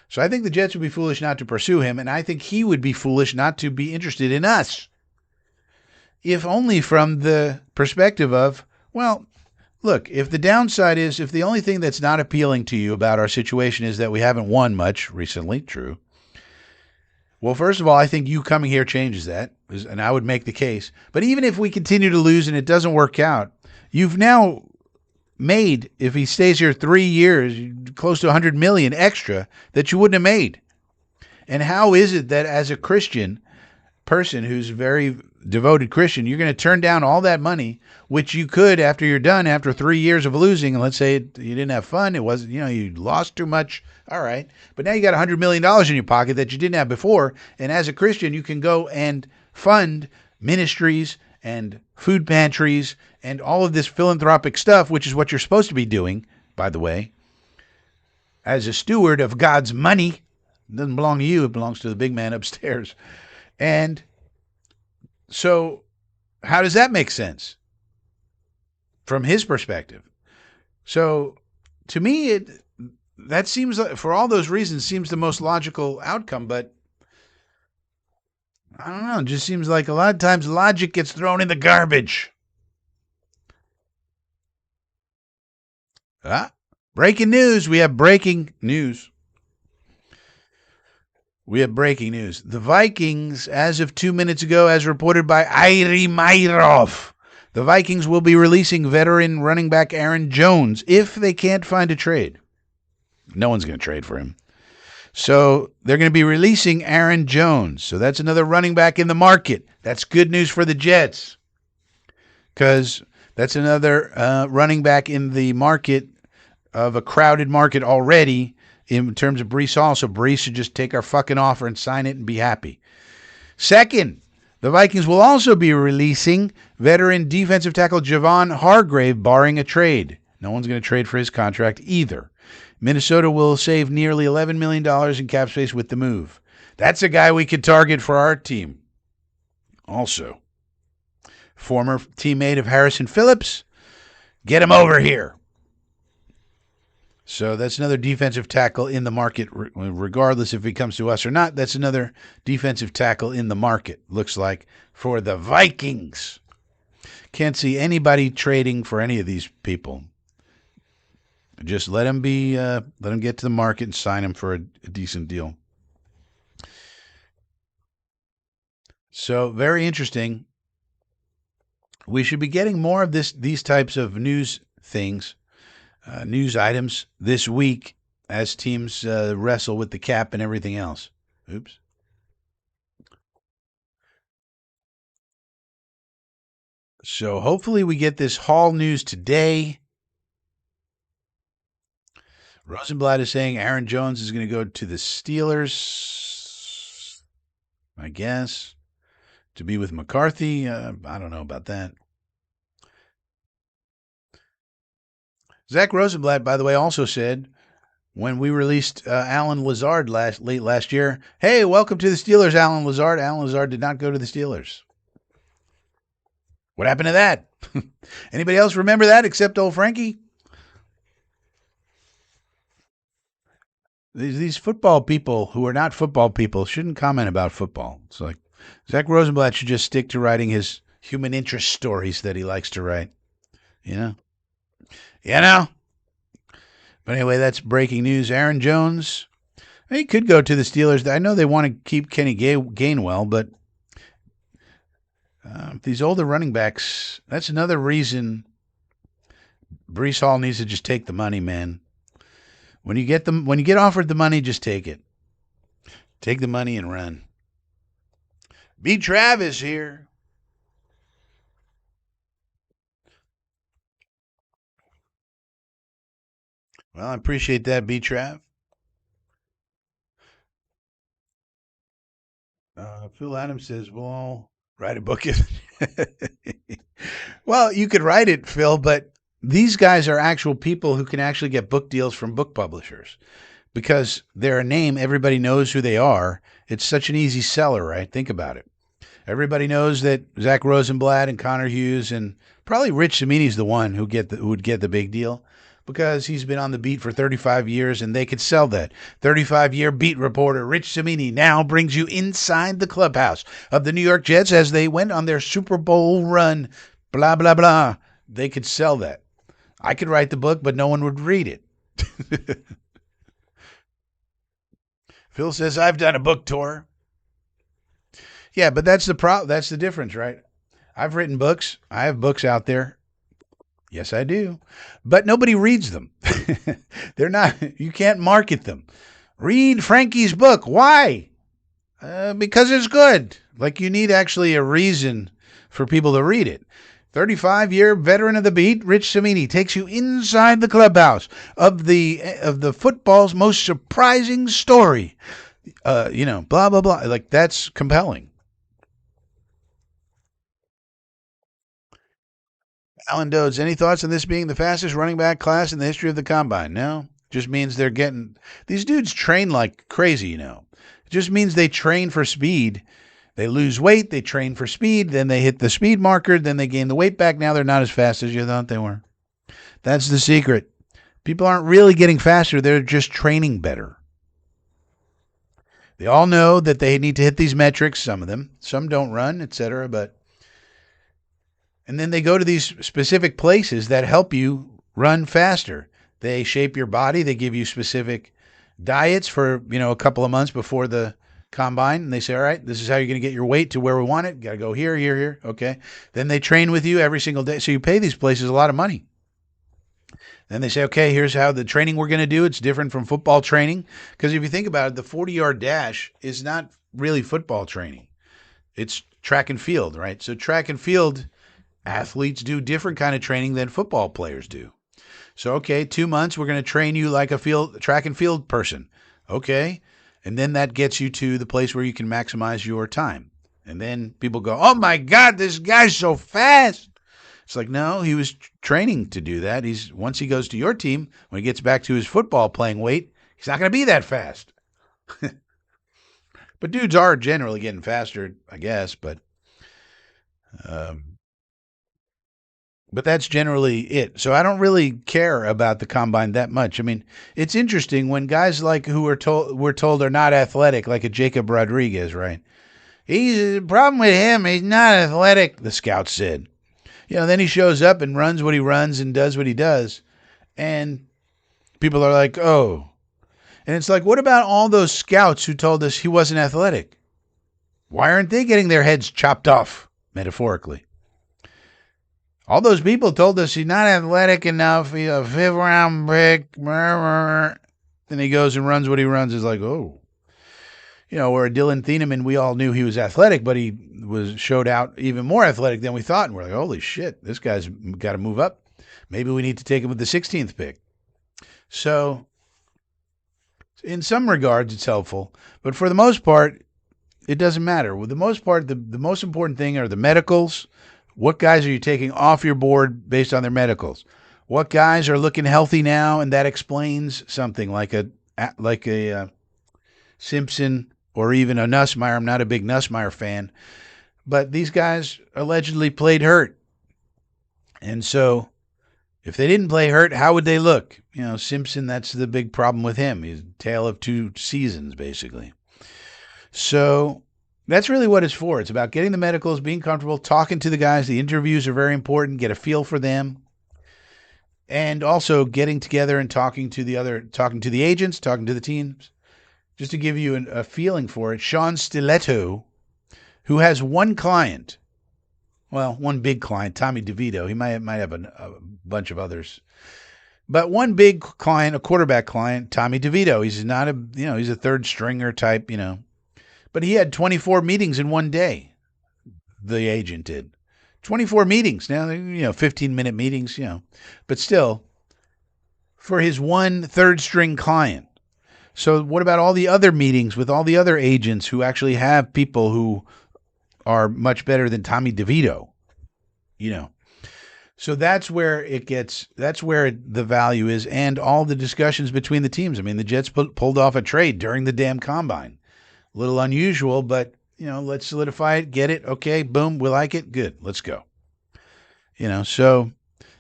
So I think the Jets would be foolish not to pursue him, and I think he would be foolish not to be interested in us. If only from the perspective of, well, look, if the downside is, if the only thing that's not appealing to you about our situation is that we haven't won much recently, true. Well, first of all, I think you coming here changes that, and I would make the case. But even if we continue to lose and it doesn't work out, you've now made, if he stays here 3 years, close to $100 million extra that you wouldn't have made. And how is it that as a Christian person who's a very devoted Christian, you're going to turn down all that money, which you could after you're done, after 3 years of losing, and let's say you didn't have fun, it wasn't, you lost too much, all right. But now you got $100 million in your pocket that you didn't have before, and as a Christian, you can go and fund ministries and food pantries and all of this philanthropic stuff, which is what you're supposed to be doing, by the way, as a steward of God's money. It doesn't belong to you. It belongs to the big man upstairs. And so how does that make sense from his perspective? So to me, that seems like, for all those reasons, seems the most logical outcome, but I don't know. It just seems like a lot of times logic gets thrown in the garbage. Breaking news. We have breaking news. The Vikings, as of 2 minutes ago, as reported by Iri Mairov, the Vikings will be releasing veteran running back Aaron Jones if they can't find a trade. No one's going to trade for him. So they're going to be releasing Aaron Jones. So that's another running back in the market. That's good news for the Jets, because that's another running back in the market of a crowded market already in terms of Breece Hall. So Breece should just take our fucking offer and sign it and be happy. Second, the Vikings will also be releasing veteran defensive tackle Javon Hargrave, barring a trade. No one's going to trade for his contract either. Minnesota will save nearly $11 million in cap space with the move. That's a guy we could target for our team. Also, former teammate of Harrison Phillips, get him over here. So that's another defensive tackle in the market, regardless if he comes to us or not. That's another defensive tackle in the market, looks like, for the Vikings. Can't see anybody trading for any of these people. Just let him get to the market and sign him for a decent deal. So very interesting. We should be getting more of these types of news things, news items this week as teams wrestle with the cap and everything else. Oops. So hopefully we get this Hall news today. Rosenblatt is saying Aaron Jones is going to go to the Steelers. I guess, to be with McCarthy. I don't know about that. Zach Rosenblatt, by the way, also said when we released Alan Lazard late last year, hey, welcome to the Steelers, Alan Lazard. Alan Lazard did not go to the Steelers. What happened to that? Anybody else remember that except old Frankie? These football people who are not football people shouldn't comment about football. It's like Zach Rosenblatt should just stick to writing his human interest stories that he likes to write. You know? You know? But anyway, that's breaking news. Aaron Jones, he could go to the Steelers. I know they want to keep Kenny Gainwell, but these older running backs, that's another reason Breece Hall needs to just take the money, man. When you get offered the money, just take it. Take the money and run. B. Travis here. Well, I appreciate that, B. Trav. Phil Adams says, "Well, I'll write a book." Well, you could write it, Phil, but these guys are actual people who can actually get book deals from book publishers because they're a name. Everybody knows who they are. It's such an easy seller, right? Think about it. Everybody knows that Zach Rosenblatt and Connor Hughes and probably Rich Cimini's the one who would get the big deal because he's been on the beat for 35 years and they could sell that. 35-year beat reporter Rich Cimini now brings you inside the clubhouse of the New York Jets as they went on their Super Bowl run. Blah, blah, blah. They could sell that. I could write the book, but no one would read it. Phil says, I've done a book tour. Yeah, but that's that's the difference, right? I've written books. I have books out there. Yes, I do. But nobody reads them. They're not, you can't market them. Read Frankie's book. Why? Because it's good. Like you need actually a reason for people to read it. 35-year veteran of the beat, Rich Cimini, takes you inside the clubhouse of the football's most surprising story. Blah, blah, blah. Like that's compelling. Alan Dodds, any thoughts on this being the fastest running back class in the history of the combine? No. Just means they're getting these dudes train like crazy, It just means they train for speed. They lose weight, they train for speed, then they hit the speed marker, then they gain the weight back. Now they're not as fast as you thought they were. That's the secret. People aren't really getting faster, they're just training better. They all know that they need to hit these metrics, some of them. Some don't run, etc., and then they go to these specific places that help you run faster. They shape your body. They give you specific diets for, a couple of months before the combine. And they say, all right, this is how you're going to get your weight to where we want it. Got to go here, here, here. Okay. Then they train with you every single day. So you pay these places a lot of money. Then they say, okay, here's how the training we're going to do. It's different from football training. Because if you think about it, the 40-yard dash is not really football training. It's track and field, right? So track and field athletes do different kind of training than football players do. So, okay, 2 months, we're going to train you like a track and field person. Okay. And then that gets you to the place where you can maximize your time. And then people go, oh my God, this guy's so fast. It's like, no, he was training to do that. Once he goes to your team, when he gets back to his football playing weight, he's not going to be that fast. But dudes are generally getting faster, I guess, but that's generally it. So I don't really care about the combine that much. I mean, it's interesting when guys like who we're told are not athletic, like a Jacob Rodriguez, right? The problem with him, he's not athletic, the scouts said. Then he shows up and runs what he runs and does what he does. And people are like, oh. And it's like, what about all those scouts who told us he wasn't athletic? Why aren't they getting their heads chopped off, metaphorically? All those people told us he's not athletic enough. He's a fifth-round pick. Then he goes and runs what he runs. It's like, oh. Where Dylan Thieneman, we all knew he was athletic, but he showed out even more athletic than we thought. And we're like, holy shit, this guy's got to move up. Maybe we need to take him with the 16th pick. So in some regards, it's helpful. But for the most part, it doesn't matter. With the most part, the most important thing are the medicals. What guys are you taking off your board based on their medicals? What guys are looking healthy now, and that explains something like a Simpson or even a Nussmeier. I'm not a big Nussmeier fan, but these guys allegedly played hurt, and so if they didn't play hurt, how would they look? Simpson. That's the big problem with him. He's a tale of two seasons, basically. So that's really what it's for. It's about getting the medicals, being comfortable, talking to the guys. The interviews are very important. Get a feel for them, and also getting together and talking to the agents, talking to the teams, just to give you a feeling for it. Sean Stiletto, who has one client, well, one big client, Tommy DeVito. He might have a bunch of others, but one big client, a quarterback client, Tommy DeVito. He's not he's a third stringer type, but he had 24 meetings in one day. The agent did 24 meetings. Now, 15-minute meetings, but still for his one third string client. So what about all the other meetings with all the other agents who actually have people who are much better than Tommy DeVito? So that's where the value is, and all the discussions between the teams. I mean, the Jets pulled off a trade during the damn combine. A little unusual, but let's solidify it, get it. Okay, boom, we like it. Good, let's go. So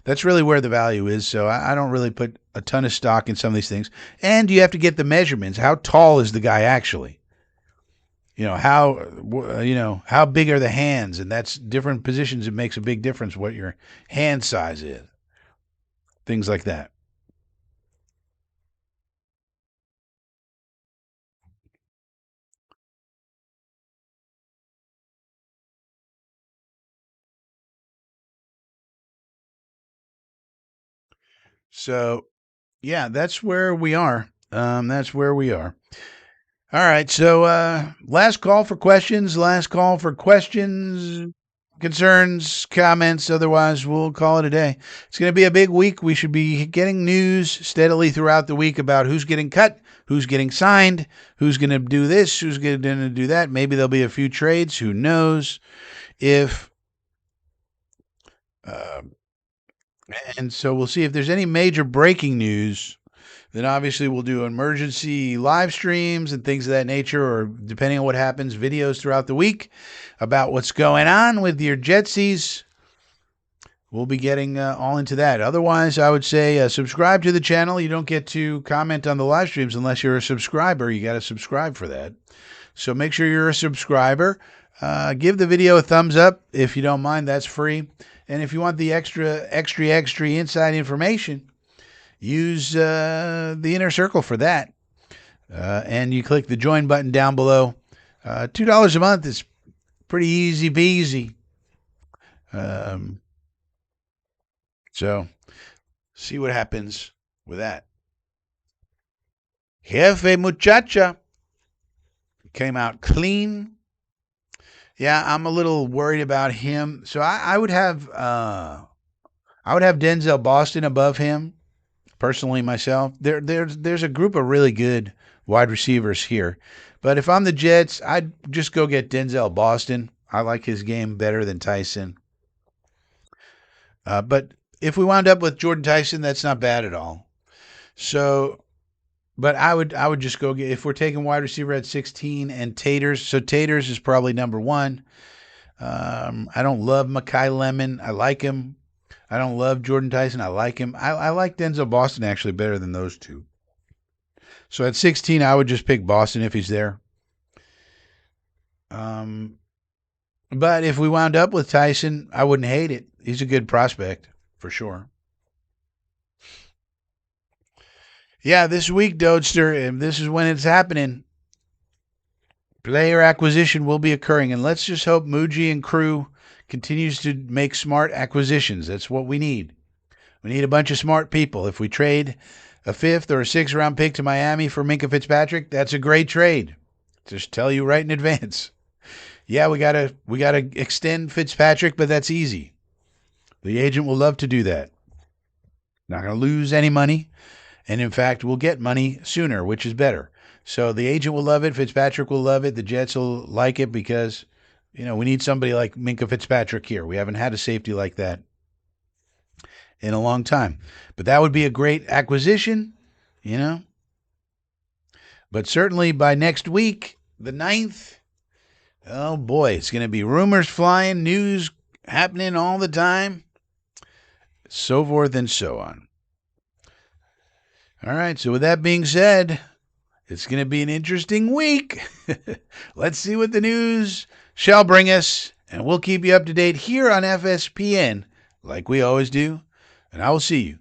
that's really where the value is. So I don't really put a ton of stock in some of these things. And you have to get the measurements. How tall is the guy actually? How big are the hands? And that's different positions. It makes a big difference what your hand size is. Things like that. So, yeah, that's where we are. That's where we are. All right. So, last call for questions. Last call for questions, concerns, comments. Otherwise, we'll call it a day. It's going to be a big week. We should be getting news steadily throughout the week about who's getting cut, who's getting signed, who's going to do this, who's going to do that. Maybe there'll be a few trades. Who knows? If and so we'll see if there's any major breaking news. Then obviously we'll do emergency live streams and things of that nature, or depending on what happens, videos throughout the week about what's going on with your Jetsies. We'll be getting all into that. Otherwise, I would say subscribe to the channel. You don't get to comment on the live streams unless you're a subscriber. You got to subscribe for that. So make sure you're a subscriber. Give the video a thumbs up if you don't mind. That's free. And if you want the extra inside information, use the inner circle for that. And you click the join button down below. $2 a month is pretty easy peasy. So see what happens with that. Jefe Muchacha came out clean. Yeah, I'm a little worried about him. So I would have Denzel Boston above him, personally myself. There's a group of really good wide receivers here. But if I'm the Jets, I'd just go get Denzel Boston. I like his game better than Tyson. But if we wound up with Jordan Tyson, that's not bad at all. So, but I would just go get, if we're taking wide receiver at 16 and Taters. So Taters is probably number one. I don't love Mekhi Lemon. I like him. I don't love Jordan Tyson. I like him. I like Denzel Boston actually better than those two. So at 16, I would just pick Boston if he's there. But if we wound up with Tyson, I wouldn't hate it. He's a good prospect for sure. Yeah, this week, Dodester, and this is when it's happening. Player acquisition will be occurring, and let's just hope Muji and crew continues to make smart acquisitions. That's what we need. We need a bunch of smart people. If we trade a 5th or a 6th round pick to Miami for Minkah Fitzpatrick, that's a great trade. Just tell you right in advance. Yeah, we gotta extend Fitzpatrick, but that's easy. The agent will love to do that. Not gonna lose any money, and in fact, we'll get money sooner, which is better. So the agent will love it. Fitzpatrick will love it. The Jets will like it because, we need somebody like Minkah Fitzpatrick here. We haven't had a safety like that in a long time. But that would be a great acquisition, But certainly by next week, the 9th, oh boy, it's going to be rumors flying, news happening all the time, so forth and so on. All right, so with that being said, it's going to be an interesting week. Let's see what the news shall bring us, and we'll keep you up to date here on FSPN like we always do. And I will see you